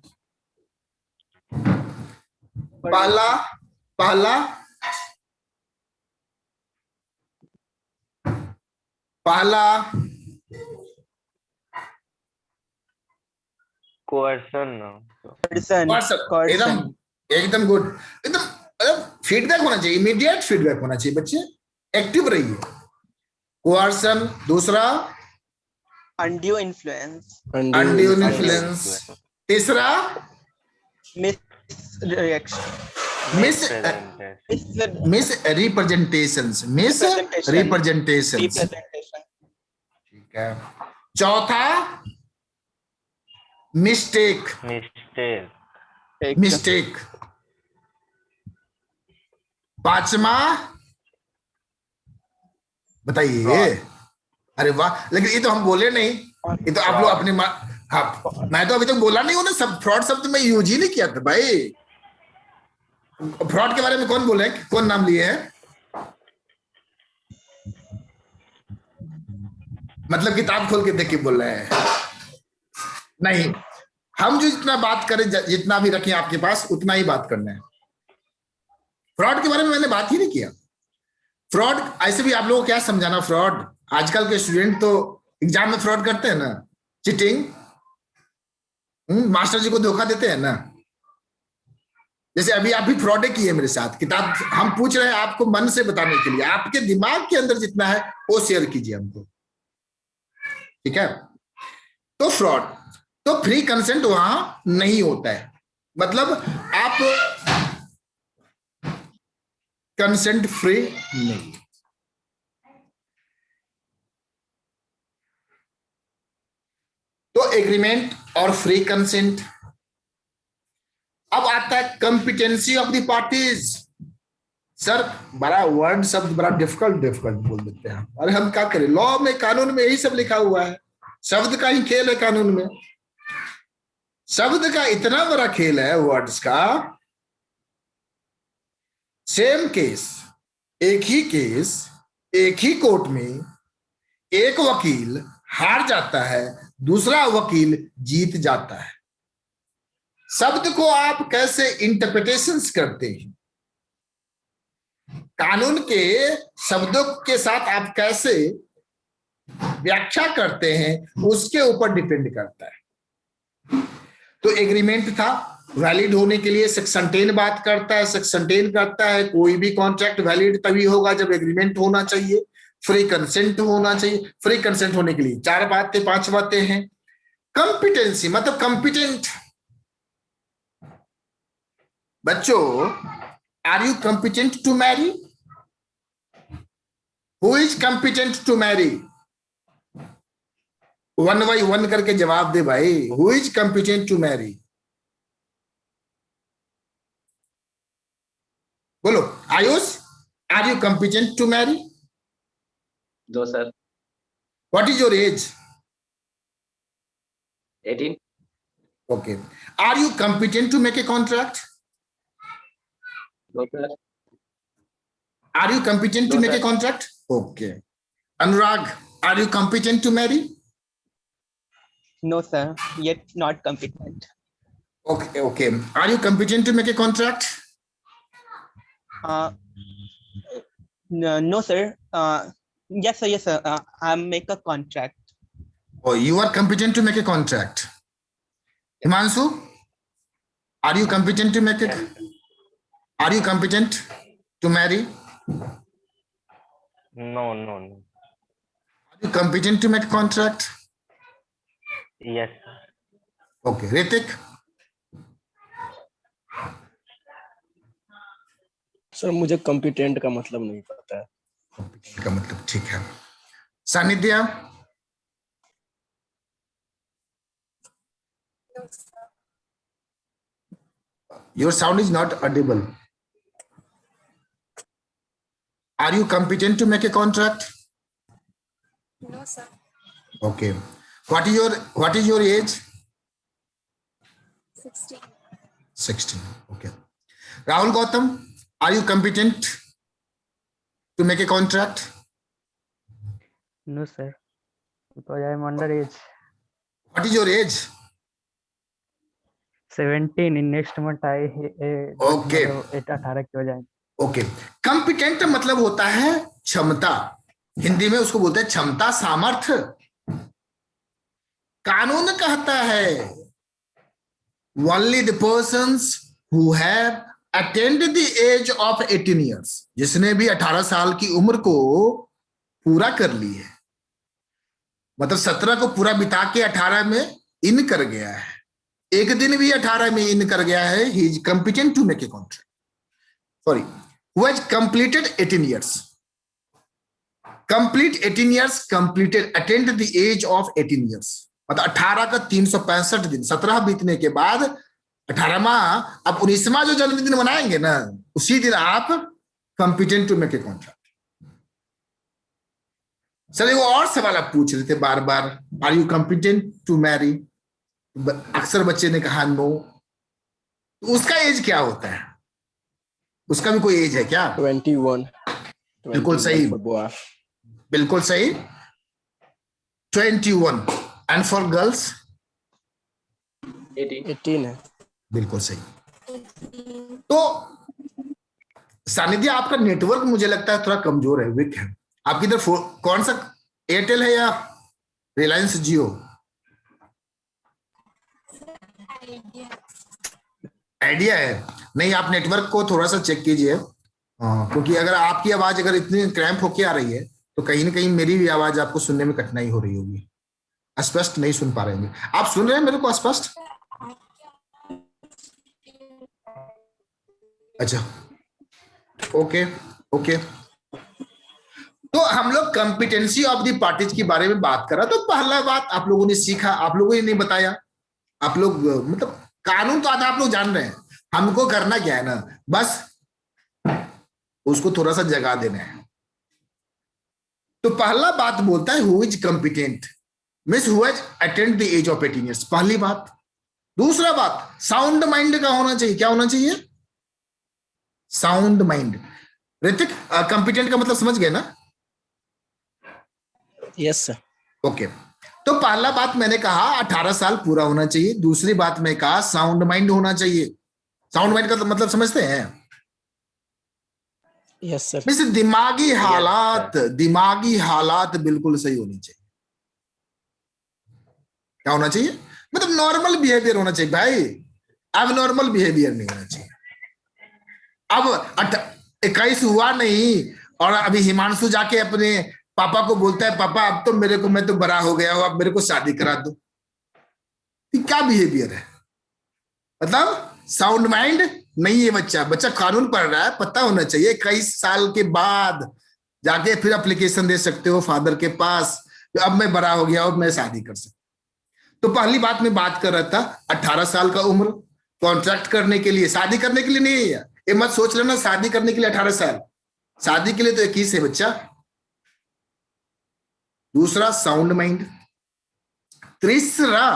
पहला कोअर्सन। एकदम गुड, एकदम फीडबैक होना चाहिए, इमीडिएट फीडबैक होना चाहिए। बच्चे एक्टिव रहिए। कोअर्सन, दूसरा undue influence, अनड्यू इन्फ्लुएंस, तीसरा misreaction, miss representations, miss representations, representation, ठीक है। चौथा मिस्टेक, मिस्टेक। पांचवा बताइए। अरे वाह, लेकिन ये तो हम बोले नहीं, ये तो आप लोग अपने हाँ, मैं तो अभी तक बोला नहीं हूं ना। सब फ्रॉड शब्द मैं यूज ही नहीं किया था भाई। फ्रॉड के बारे में कौन बोले, कौन नाम लिए हैं? मतलब किताब खोल के देख के बोल रहे हैं? नहीं, हम जो जितना बात करें, जितना भी रखें आपके पास उतना ही बात करना है। फ्रॉड के बारे में मैंने बात ही नहीं किया। फ्रॉड ऐसे भी आप लोगों को क्या समझाना। फ्रॉड आजकल के स्टूडेंट तो एग्जाम में फ्रॉड करते हैं ना, चीटिंग, मास्टर जी को धोखा देते हैं ना। जैसे अभी आप भी फ्रॉड किए मेरे साथ। किताब हम पूछ रहे हैं आपको मन से बताने के लिए, आपके दिमाग के अंदर जितना है वो शेयर कीजिए हमको, ठीक है। तो फ्रॉड, तो फ्री कंसेंट वहां नहीं होता है। मतलब आप कंसेंट फ्री नहीं। तो एग्रीमेंट और फ्री कंसेंट। अब आता है competency of the parties. Sir बड़ा वर्ड शब्द बड़ा डिफिकल्ट बोल देते हैं। अरे हम क्या करें, लॉ में, कानून में यही सब लिखा हुआ है। शब्द का ही खेल है कानून में। शब्द का इतना बड़ा खेल है, वर्ड्स का। सेम केस, एक ही केस, एक ही कोर्ट में एक वकील हार जाता है, दूसरा वकील जीत जाता है। शब्द को आप कैसे इंटरप्रिटेशंस करते हैं, कानून के शब्दों के साथ आप कैसे व्याख्या करते हैं, उसके ऊपर डिपेंड करता है। तो एग्रीमेंट था, वैलिड होने के लिए सेक्शन 10 बात करता है। सेक्शन 10 कहता है कोई भी कॉन्ट्रैक्ट वैलिड तभी होगा जब एग्रीमेंट होना चाहिए, फ्री कंसेंट होना चाहिए। फ्री कंसेंट होने के लिए 5 बातें हैं। कॉम्पिटेंसी मतलब कॉम्पिटेंट। बच्चों, are you competent to marry? Who is competent to marry? 1 by 1 करके जवाब दे भाई। Who is competent to marry? बोलो Ayush, are you competent to marry? दो sir. What is your age? 18। Okay. Are you competent to make a contract? दो sir. Are you competent to No, make sir. a contract? Okay. Anurag, are you competent to marry? no sir, yet not competent. Okay. Are you competent to make a contract? No sir, yes sir, I make a contract. Oh, you are competent to make a contract. Himanshu, are you competent to make a? Are you competent to marry? No. Are you competent to make a contract? Yes, sir. Okay. Ritik, sir मुझे competent का मतलब नहीं पता है। competent का मतलब ठीक है। Sanidhya, your sound is not audible. Are you competent to make a contract? No, sir. Okay. What is your age? 16. 16. Okay. Rahul Gautam, are you competent to make a contract? No, sir. Because I am underage. What is your age? 17 in next month I Okay. 18 की हो जाएंगे। Okay. Competent मतलब होता है क्षमता। हिंदी में उसको बोलते हैं क्षमता, सामर्थ्य। कानून कहता है only the persons who have attend the age of 18 years, जिसने भी 18 साल की उम्र को पूरा कर ली है, मतलब 17 को पूरा बिता के 18 में इन कर गया है, एक दिन भी 18 में इन कर गया है, he is competent to make a contract. Sorry, who has completed 18 years, complete 18 years, completed attend the age of 18 years, मतलब 18 का 365 दिन, 17 बीतने के बाद 18वां, अब 19वां जो जन्मदिन मनाएंगे ना, उसी दिन आप competent to make a contract. Sir वो और सवाल आप पूछ रहे थे बार बार, are you competent to marry, अक्सर बच्चे ने कहा नो, तो उसका एज क्या होता है, उसका भी कोई एज है क्या? 21। बिल्कुल सही, बिल्कुल सही, 21। एंड फॉर गर्ल्स 18 है। बिल्कुल सही। तो सानिध्य, आपका नेटवर्क मुझे लगता है थोड़ा कमजोर है, वीक है। आपकी इधर कौन सा, एयरटेल है या रिलायंस जियो? आइडिया है। नहीं, आप नेटवर्क को थोड़ा सा चेक कीजिए, क्योंकि अगर आपकी आवाज अगर इतनी क्रैम्प होके आ रही है तो कहीं ना कहीं मेरी भी आवाज आपको सुनने में कठिनाई हो रही होगी, स्पष्ट नहीं सुन पा रहे होंगे। आप सुन रहे हैं मेरे को स्पष्ट? अच्छा, ओके ओके। तो हम लोग कॉम्पिटेंसी ऑफ द पार्टीज के बारे में बात करा, तो पहला बात आप लोगों ने सीखा, आप लोगों ने नहीं बताया, आप लोग मतलब कानून तो आधा आप लोग जान रहे हैं, हमको करना क्या है ना, बस उसको थोड़ा सा जगा देना है। तो पहला बात बोलता है who is competent, means who has attend the age of 18 years, पहली बात। दूसरा बात, साउंड माइंड का होना चाहिए। क्या होना चाहिए? Sound mind. ऋतिक, कॉम्पिटेंट का मतलब समझ गए ना? Yes sir. ओके, तो पहला बात मैंने कहा 18 साल पूरा होना चाहिए। दूसरी बात मैं कहा साउंड माइंड होना चाहिए। साउंड माइंड का मतलब समझते हैं? Yes sir. मिस दिमागी हालात, दिमागी हालात बिल्कुल सही होनी चाहिए। क्या होना चाहिए? मतलब नॉर्मल बिहेवियर होना चाहिए भाई, अब नॉर्मल बिहेवियर नहीं होना चाहिए। अब 21 हुआ नहीं और अभी हिमांशु जाके अपने पापा को बोलता है, पापा अब तो मेरे को, मैं तो बड़ा हो गया हूं, अब मेरे को शादी करा दो। क्या बिहेवियर है? मतलब साउंड माइंड नहीं है बच्चा, बच्चा कानून पढ़ रहा है, पता होना चाहिए 21 साल के बाद जाके फिर एप्लीकेशन दे सकते हो फादर के पास, अब मैं बड़ा हो गया हूं, मैं शादी कर सकता। तो पहली बात मैं बात कर रहा था 18 साल का उम्र, कॉन्ट्रैक्ट करने के लिए, शादी करने के लिए नहीं है। ये मत सोच लेना शादी करने के लिए 18 साल, शादी के लिए तो 21 है बच्चा। दूसरा साउंड माइंड। तीसरा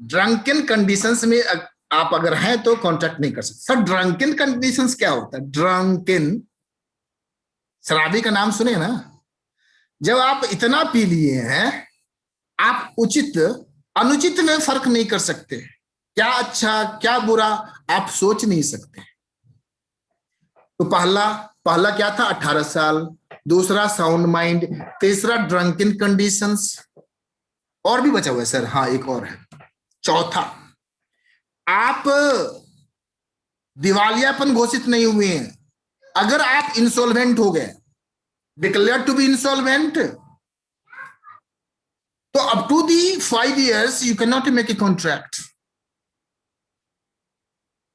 ड्रंकन कंडीशंस में आप अगर हैं तो कॉन्ट्रैक्ट नहीं कर सकते। सर ड्रंकन कंडीशंस क्या होता है? ड्रंकन, शराबी का नाम सुने ना, जब आप इतना पी लिए हैं आप उचित अनुचित में फर्क नहीं कर सकते, क्या अच्छा क्या बुरा आप सोच नहीं सकते। तो पहला क्या था? 18 साल। दूसरा साउंड माइंड। तीसरा ड्रंकन कंडीशंस। और भी बचा हुआ है सर? हाँ, एक और है। चौथा, आप दिवालियापन घोषित नहीं हुए हैं। अगर आप इंसॉल्वेंट हो गए, डिक्लेयर टू बी इंसॉल्वेंट, तो up to the 5 years you can not make a contract.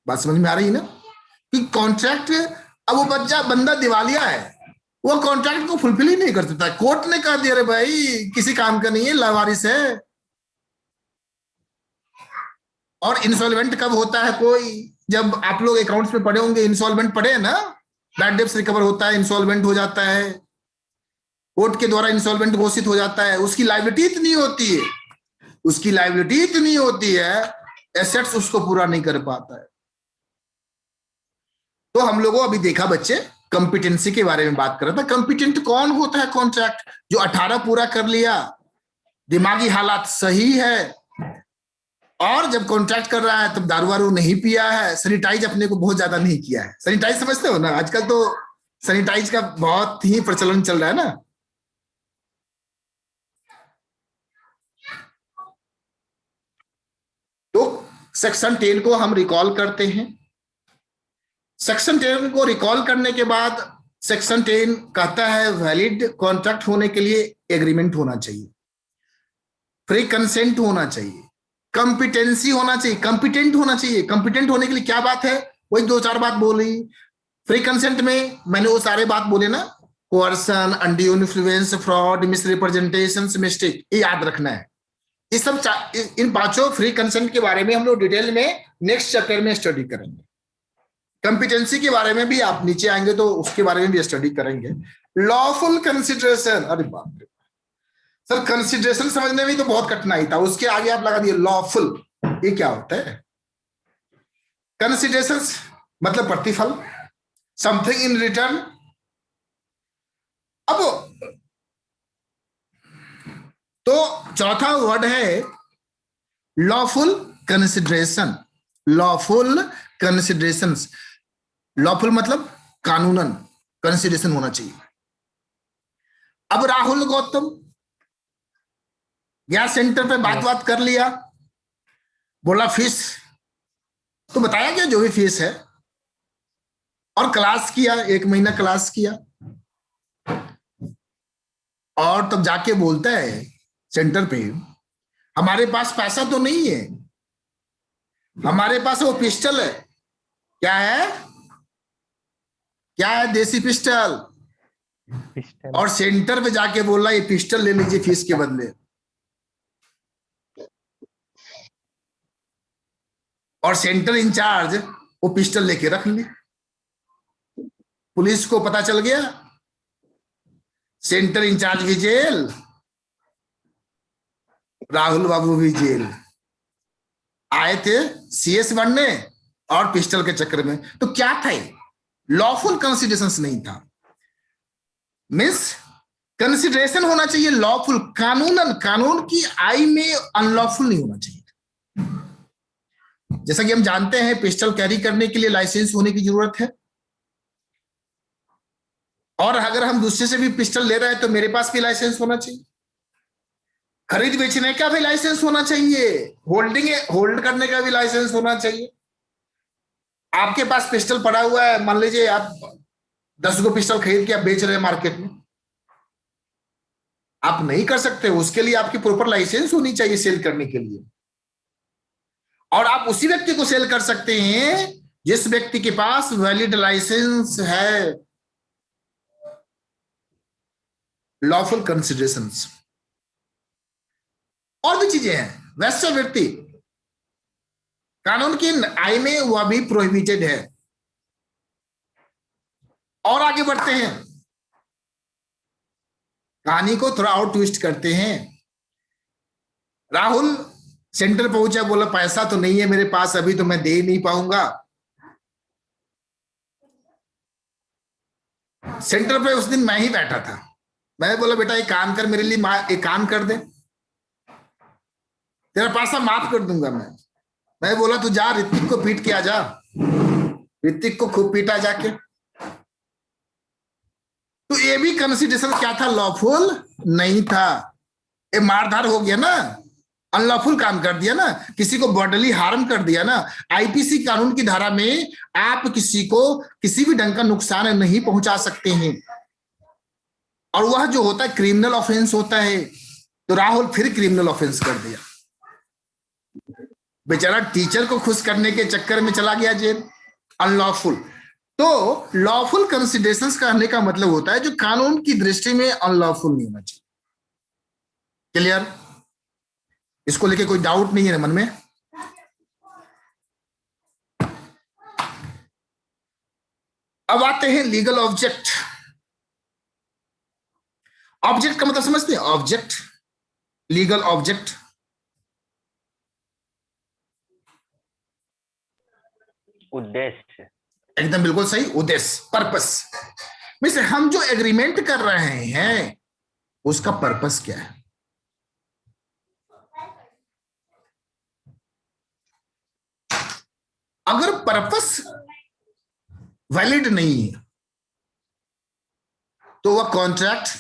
बात समझ में आ रही है ना? कि कॉन्ट्रैक्ट, अब वो बंदा दिवालिया है, वो कॉन्ट्रैक्ट को फुलफिल ही नहीं कर सकता। कोर्ट ने कह दिया रे भाई किसी काम का नहीं है, लावारिस है। और इंसॉल्वेंट कब होता है कोई? जब आप लोग अकाउंट्स में पढ़े होंगे, इंसॉल्वेंट पढ़े हैं ना, बैड डेब्ट्स रिकवर होता है, इंसॉल्वेंट हो जाता है, कोर्ट के द्वारा इंसॉल्वेंट घोषित हो जाता है। उसकी लायबिलिटी इतनी होती है, उसकी लायबिलिटी इतनी होती है, एसेट्स उसको पूरा नहीं कर पाता है। तो हम लोगों अभी देखा बच्चे, कंपिटेंसी के बारे में बात कर रहा था। कंपिटेंट कौन होता है? कॉन्ट्रैक्ट जो 18 पूरा कर लिया, दिमागी हालात सही है, और जब कॉन्ट्रैक्ट कर रहा है तब दारू वारू नहीं पिया है, सैनिटाइज अपने को बहुत ज्यादा नहीं किया है। सैनिटाइज समझते हो ना? आजकल तो सैनिटाइज का बहुत ही प्रचलन चल रहा है ना। तो सेक्शन 10 को हम रिकॉल करते हैं। सेक्शन 10 को रिकॉल करने के बाद सेक्शन 10 कहता है वैलिड कॉन्ट्रैक्ट होने के लिए एग्रीमेंट होना चाहिए, फ्री कंसेंट होना चाहिए, कंपिटेंसी होना चाहिए, कंपिटेंट होना चाहिए। कंपिटेंट होने के लिए क्या बात है, वही 2-4 बात बोल रही। फ्री कंसेंट में मैंने वो सारे बात बोले ना, कोअर्सन, अनड्यू इन्फ्लुएंस, फ्रॉड, मिसरिप्रेजेंटेशंस, मिस्टेक, ये याद रखना है। ये सब इन 5 फ्री कंसेंट के बारे में हम लोग डिटेल में नेक्स्ट चैप्टर में स्टडी करेंगे। कंपिटेंसी के बारे में भी आप नीचे आएंगे तो उसके बारे में भी स्टडी करेंगे। लॉफुल कंसिडरेशन, अरे बाप रे सर, कंसिडरेशन समझने में तो बहुत कठिनाई था, उसके आगे आप लगा दिए लॉफुल, ये क्या होता है? कंसिडरेशन मतलब प्रतिफल, समथिंग इन रिटर्न। अब तो चौथा वर्ड है lawful consideration. Lawful considerations, lawful मतलब कानूनन कंसिडरेशन होना चाहिए। अब राहुल गौतम गया सेंटर पे बात कर लिया, बोला फीस तो बताया क्या, जो भी फीस है, और क्लास किया, 1 महीना क्लास किया, और तब जाके बोलता है सेंटर पे, हमारे पास पैसा तो नहीं है, हमारे पास वो पिस्टल है। क्या है? क्या है? देसी पिस्टल। और सेंटर पे जाके बोल रहा है ये पिस्टल ले लीजिए फीस के बदले। और सेंटर इंचार्ज वो पिस्टल लेके रख ली। पुलिस को पता चल गया, सेंटर इंचार्ज भी जेल, राहुल बाबू भी जेल। आए थे सीएस बनने और पिस्टल के चक्कर में। तो क्या था ये? लॉफुल कंसिडरेशंस नहीं था। मीन्स कंसिडरेशन होना चाहिए लॉफुल, कानूनन, कानून की आई में अनलॉफुल नहीं होना चाहिए। जैसा कि हम जानते हैं पिस्टल कैरी करने के लिए लाइसेंस होने की जरूरत है, और अगर हम दूसरे से भी पिस्टल ले रहे हैं तो मेरे पास भी लाइसेंस होना चाहिए। खरीद बेचने का भी लाइसेंस होना चाहिए, होल्ड करने का भी लाइसेंस होना चाहिए। आपके पास पिस्टल पड़ा हुआ है, मान लीजिए आप 10 गो पिस्टल खरीद के आप बेच रहे हैं मार्केट में, आप नहीं कर सकते, उसके लिए आपकी प्रॉपर लाइसेंस होनी चाहिए सेल करने के लिए। और आप उसी व्यक्ति को सेल कर सकते हैं जिस व्यक्ति के पास वैलिड लाइसेंस है। लॉफुल कंसिडरेशंस और भी चीजें हैं। वैश्य वृत्ति कानून की आई में वह भी प्रोहिबिटेड है। और आगे बढ़ते हैं, कहानी को थोड़ा और ट्विस्ट करते हैं। राहुल सेंटर पहुंचा, बोला पैसा तो नहीं है मेरे पास अभी, तो मैं दे ही नहीं पाऊंगा। सेंटर पे उस दिन मैं ही बैठा था। मैं बोला बेटा एक काम कर, मेरे लिए एक काम कर दे, तेरा पैसा माफ कर दूंगा मैं बोला तू जा ऋतिक को पीट के आ जा। ऋतिक को खूब पीटा जाके। तो ये भी कंसिडरेशन क्या था? लॉफुल नहीं था। ये मारधार हो गया ना, अनलॉफुल काम कर दिया ना, किसी को बॉडली हार्म कर दिया ना। आईपीसी कानून की धारा में आप किसी को किसी भी ढंग का नुकसान नहीं पहुंचा सकते हैं, और वह जो होता है क्रिमिनल ऑफेंस होता है। तो राहुल फिर क्रिमिनल ऑफेंस कर दिया। बेचारा टीचर को खुश करने के चक्कर में चला गया जेल। अनलॉफुल। तो लॉफुल कंसिडरेशंस कहने का मतलब होता है जो कानून की दृष्टि में अनलॉफुल नहीं होना चाहिए। क्लियर? इसको लेके कोई डाउट नहीं है मन में? अब आते हैं लीगल ऑब्जेक्ट। ऑब्जेक्ट का मतलब समझते हैं? Object, legal object. उद्देश्य। एकदम बिल्कुल सही, उद्देश्य, पर्पस। मिस्टर हम जो एग्रीमेंट कर रहे हैं उसका पर्पस क्या है? अगर पर्पस वैलिड नहीं है तो वह कॉन्ट्रैक्ट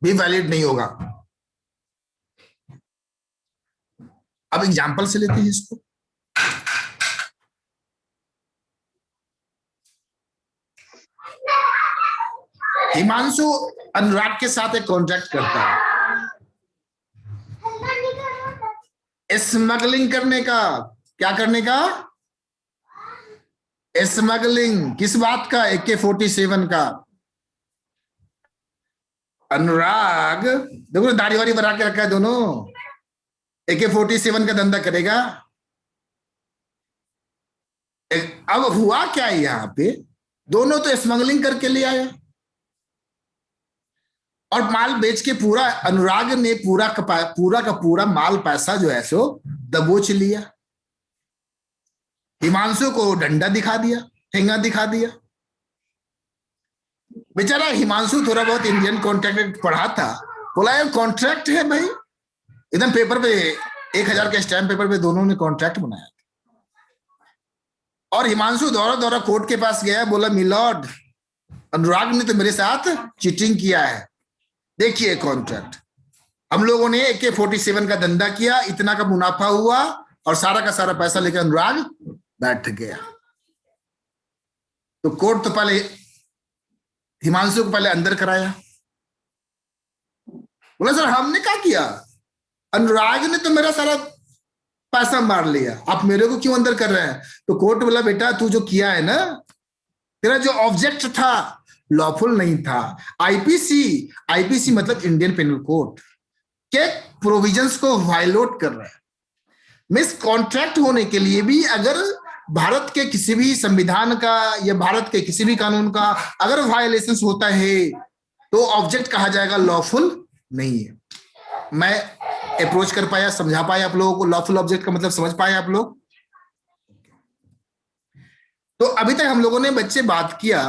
भी वैलिड नहीं होगा। अब एग्जांपल से लेते हैं इसको। हिमांशु अनुराग के साथ एक कॉन्ट्रैक्ट करता है स्मगलिंग करने का। क्या करने का? स्मगलिंग। किस बात का? AK-47 का। अनुराग देखो दाढ़ी वाड़ी बना के रखा है दोनों, AK-47 का धंधा करेगा। अब हुआ क्या है यहाँ पे, दोनों तो स्मगलिंग करके ले आया और माल बेच के पूरा अनुराग ने पूरा का पूरा माल पैसा जो है सो दबोच लिया। हिमांशु को डंडा दिखा दिया, ठेंगा दिखा दिया। बेचारा हिमांशु थोड़ा बहुत इंडियन कॉन्ट्रैक्ट पढ़ा था, बोला यार कॉन्ट्रैक्ट है भाई, एकदम पेपर पे 1000 के स्टैम्प पेपर पे दोनों ने कॉन्ट्रैक्ट बनाया। और हिमांशु दौरा दौरा कोर्ट के पास गया, बोला मिलॉर्ड अनुराग ने तो मेरे साथ चीटिंग किया है, देखिए कॉन्ट्रैक्ट। हम लोगों ने AK-47 का धंधा किया, इतना का मुनाफा हुआ और सारा का सारा पैसा लेकर अनुराग बैठ गया। तो कोर्ट तो पहले हिमांशु को पहले अंदर कराया, बोला सर हमने क्या किया, अनुराग ने तो मेरा सारा पैसा मार लिया, आप मेरे को क्यों अंदर कर रहे हैं? तो कोर्ट बोला बेटा तू जो किया है ना, तेरा जो ऑब्जेक्ट था लॉफुल नहीं था। आईपीसी मतलब इंडियन पेनल कोड के प्रोविजंस को वायलेट कर रहा है। मिस कॉन्ट्रैक्ट होने के लिए भी अगर भारत के किसी भी संविधान का या भारत के किसी भी कानून का अगर वायलेशन होता है तो ऑब्जेक्ट कहा जाएगा लॉफुल नहीं है। मैं अप्रोच कर पाया, समझा पाया आप लोगों को लॉफुल ऑब्जेक्ट का मतलब समझ पाए आप लोग? तो अभी तक हम लोगों ने बच्चे बात किया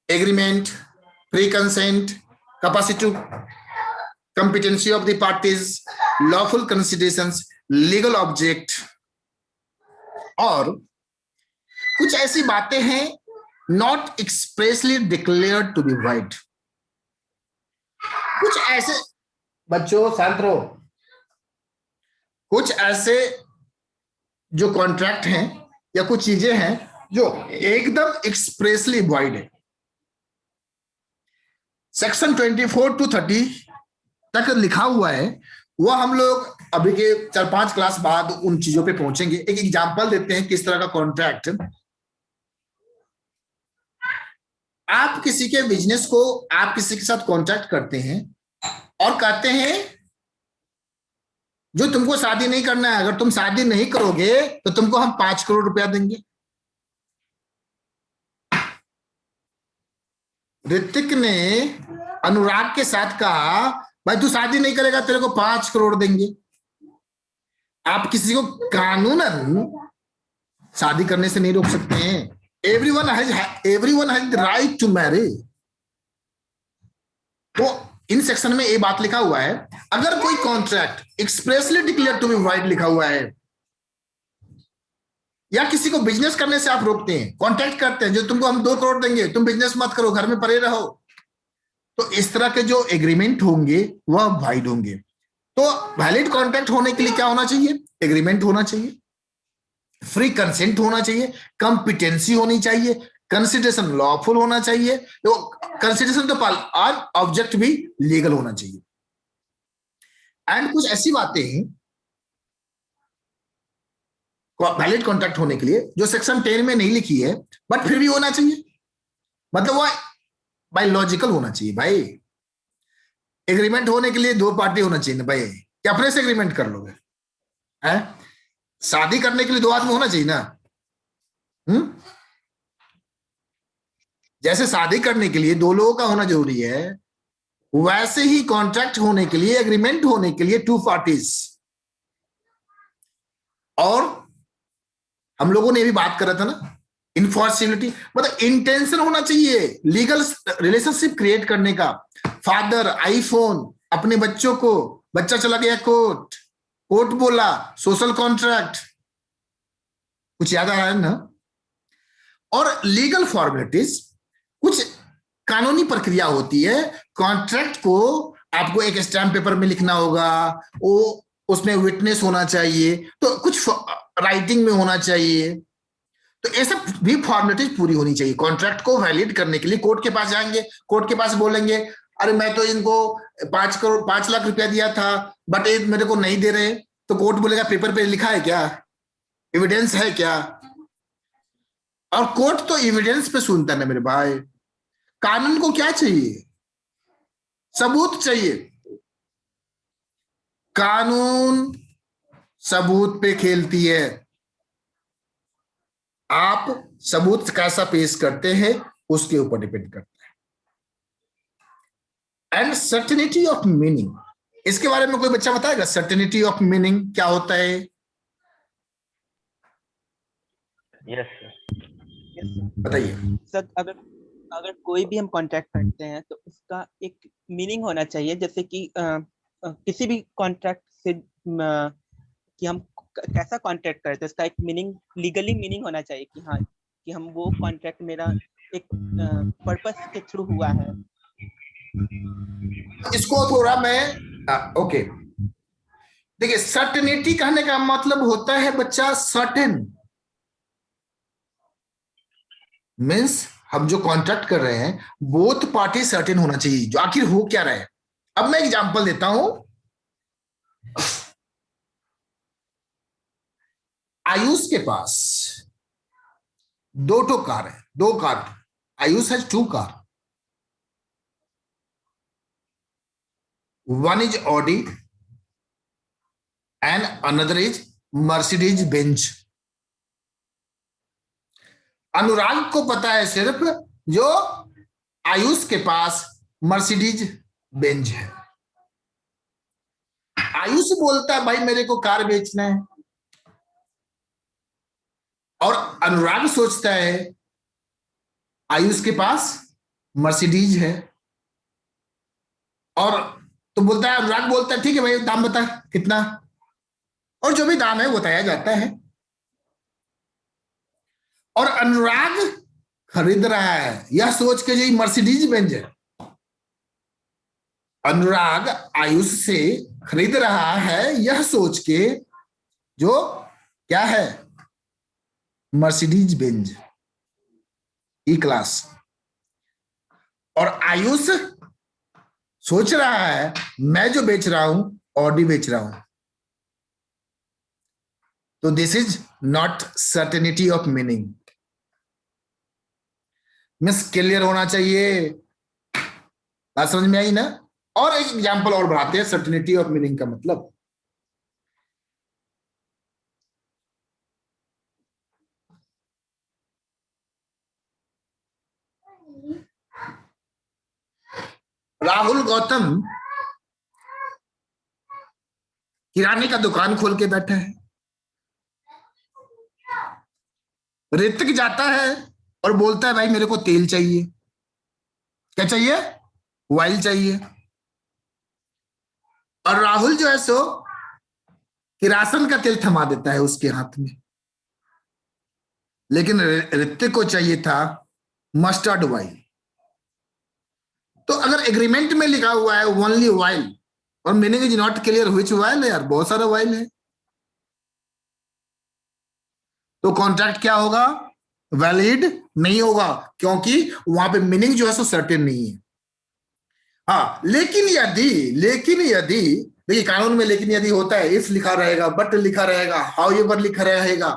agreement, pre consent, capacity, competency of the parties, lawful considerations, legal object, और कुछ ऐसी बातें हैं not expressly declared to be void। कुछ ऐसे बच्चों शांत रहो, कुछ ऐसे जो कॉन्ट्रैक्ट हैं या कुछ चीजें हैं जो एकदम एक्सप्रेसली void है। सेक्शन 24 to 30 तक लिखा हुआ है, वो हम लोग अभी के 4-5 क्लास बाद उन चीजों पे पहुंचेंगे। एक एग्जांपल देते हैं किस तरह का कॉन्ट्रैक्ट। आप किसी के बिजनेस को आप किसी के साथ कॉन्ट्रैक्ट करते हैं और कहते हैं जो तुमको शादी नहीं करना है, अगर तुम शादी नहीं करोगे तो तुमको हम 5 करोड़ रुपया देंगे। ऋतिक ने अनुराग के साथ कहा भाई तू शादी नहीं करेगा तेरे को 5 करोड़ देंगे। आप किसी को कानूनन शादी करने से नहीं रोक सकते हैं। Everyone has the right to marry. तो इन सेक्शन में ये बात लिखा हुआ है, अगर कोई contract expressly declare to be void लिखा हुआ है या किसी को बिजनेस करने से आप रोकते हैं, कॉन्ट्रैक्ट करते हैं जो तुमको हम 2 करोड़ देंगे, तुम बिजनेस मत करो, घर में पड़े रहो, तो इस तरह के जो एग्रीमेंट होंगे वह वॉइड होंगे। तो वैलिड कॉन्ट्रैक्ट होने के लिए क्या होना चाहिए? एग्रीमेंट होना चाहिए, फ्री कंसेंट होना चाहिए, कंपिटेंसी होनी चाहिए, कंसिडरेशन लॉफुल होना चाहिए, तो कंसिडरेशन तो और ऑब्जेक्ट भी लीगल होना चाहिए। एंड कुछ ऐसी बातें हैं वैलिड कॉन्ट्रैक्ट होने के लिए जो सेक्शन 10 में नहीं लिखी है बट फिर भी होना चाहिए, मतलब वह बायोलॉजिकल होना चाहिए। भाई एग्रीमेंट होने के लिए 2 पार्टी होना चाहिए ना भाई, क्या अपने से एग्रीमेंट कर लोगे? हैं? शादी करने के लिए 2 आदमी होना चाहिए ना। जैसे शादी करने के लिए 2 लोगों का होना जरूरी है, वैसे ही कॉन्ट्रैक्ट होने के लिए, एग्रीमेंट होने के लिए 2 पार्टीज। और हम लोगों ने ये भी बात कर रहा था ना, इनफॉर्सिबिलिटी मतलब इंटेंशन होना चाहिए लीगल रिलेशनशिप क्रिएट करने का। फादर आईफोन अपने बच्चों को, बच्चा चला गया कोर्ट, कोर्ट बोला सोशल कॉन्ट्रैक्ट, कुछ याद आ रहा है ना? और लीगल फॉर्मेलिटीज, कुछ कानूनी प्रक्रिया होती है। कॉन्ट्रैक्ट को आपको एक स्टैम्प पेपर में लिखना होगा, वो उसमें विटनेस होना चाहिए, तो कुछ राइटिंग में होना चाहिए। तो ये सब भी फॉर्मेलिटीज पूरी होनी चाहिए। कॉन्ट्रैक्ट को वैलिड करने के लिए कोर्ट के पास जाएंगे, कोर्ट के पास बोलेंगे अरे मैं तो इनको 5 लाख रुपया दिया था बट ये मेरे को नहीं दे रहे, तो कोर्ट बोलेगा पेपर पे लिखा है क्या, एविडेंस है क्या? और कोर्ट तो एविडेंस पे सुनता है मेरे भाई। कानून को क्या चाहिए? सबूत चाहिए। कानून सबूत पे खेलती है। आप सबूत कैसा पेश करते हैं उसके ऊपर डिपेंड करता है। एंड सर्टेनिटी ऑफ मीनिंग, इसके बारे में कोई बच्चा बताएगा? सर्टेनिटी ऑफ मीनिंग क्या होता है? Yes sir. बताइए। सर अगर कोई भी हम कॉन्ट्रैक्ट करते हैं तो उसका एक मीनिंग होना चाहिए, जैसे कि किसी भी कॉन्ट्रैक्ट से कि हम कैसा कॉन्ट्रैक्ट करते हैं उसका एक मीनिंग, लीगली मीनिंग होना चाहिए कि हाँ कि हम वो कॉन्ट्रैक्ट मेरा एक पर्पस के थ्रू हुआ है। इसको थोड़ा मैं ओके देखिए, सर्टेनिटी कहने का मतलब होता है बच्चा सर्टेन, मीन्स हम जो कॉन्ट्रैक्ट कर रहे हैं बोथ पार्टी सर्टेन होना चाहिए जो आखिर हो क्या रहे। अब मैं एग्जांपल देता हूं। आयुष के पास 2 कार है, 2 car. Ayush has 2 car, one is Audi and another is Mercedes Benz। अनुराग को पता है सिर्फ जो आयुष के पास मर्सिडीज बेंज है। आयुष बोलता है भाई मेरे को कार बेचना है, और अनुराग सोचता है आयुष के पास मर्सिडीज है, और तो बोलता है, अनुराग बोलता है ठीक है भाई दाम बता कितना, और जो भी दाम है बताया जाता है। और अनुराग खरीद रहा है यह सोच के जो मर्सिडीज बेंज है। अनुराग आयुष से खरीद रहा है यह सोच के जो क्या है, मर्सिडीज बेंज ई क्लास। और आयुष सोच रहा है मैं जो बेच रहा हूं ऑडी बेच रहा हूं। तो this is not certainty of meaning. Miss clear होना चाहिए, बात समझ में आई ना? और एक एग्जांपल और बढ़ाते हैं सर्टेनिटी ऑफ मीनिंग का मतलब। राहुल गौतम किराने का दुकान खोल के बैठा है। ऋतिक जाता है और बोलता है भाई मेरे को तेल चाहिए। क्या चाहिए? ऑयल चाहिए। और राहुल जो है सो किरासन का तेल थमा देता है उसके हाथ में, लेकिन ऋतिक को चाहिए था मस्टर्ड ऑयल। तो अगर एग्रीमेंट में लिखा हुआ है ओनली ऑयल और meaning is not clear which oil है, यार बहुत सारा ऑयल है, तो कॉन्ट्रैक्ट क्या होगा? वैलिड नहीं होगा, क्योंकि वहां पे मीनिंग जो है सो सर्टेन नहीं है। हाँ, लेकिन यदि देखिए कानून में लेकिन यदि होता है, इफ लिखा रहेगा, बट लिखा रहेगा, हाउ एवर लिखा रहेगा।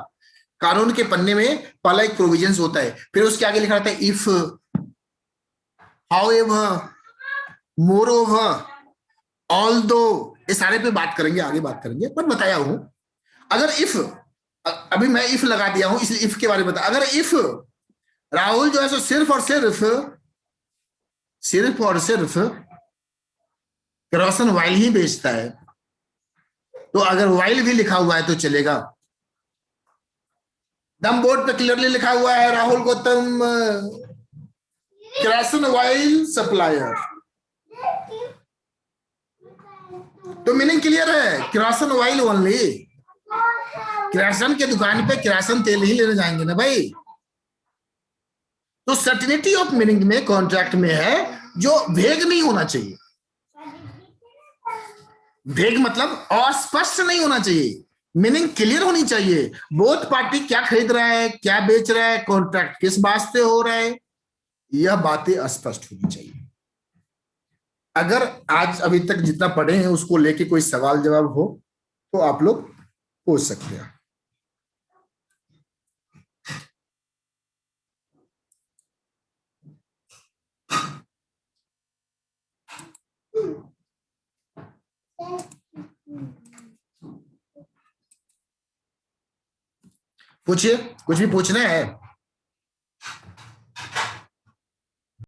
कानून के पन्ने में पहला एक प्रोविजंस होता है, फिर उसके आगे लिखा रहता है इफ, हाउएवर, मोरओवर, ऑल्दो। ये सारे पे बात करेंगे, आगे बात करेंगे, पर बताया हूं अगर इफ, अभी मैं इफ लगा दिया हूं इसलिए इफ के बारे में बता। अगर इफ राहुल जो है सो सिर्फ और सिर्फ केरोसिन ऑयल ही बेचता है, तो अगर ऑयल भी लिखा हुआ है तो चलेगा। दम बोर्ड पे क्लियरली लिखा हुआ है Rahul Gautam kerosene oil supplier, तो मीनिंग क्लियर है, केरोसिन ऑयल ओनली। केरोसिन के दुकान पे केरोसिन तेल ही लेने जाएंगे ना भाई। तो सर्टेनिटी ऑफ मीनिंग में कॉन्ट्रैक्ट में है जो भेग नहीं होना चाहिए। भेग मतलब अस्पष्ट नहीं होना चाहिए, मीनिंग क्लियर होनी चाहिए, बोथ पार्टी क्या खरीद रहा है, क्या बेच रहा है, कॉन्ट्रैक्ट किस वास्ते हो रहा है, यह बातें स्पष्ट होनी चाहिए। अगर आज अभी तक जितना पढ़े हैं उसको लेके कोई सवाल जवाब हो तो आप लोग पूछ सकते हैं। पूछिए, कुछ भी पूछना है।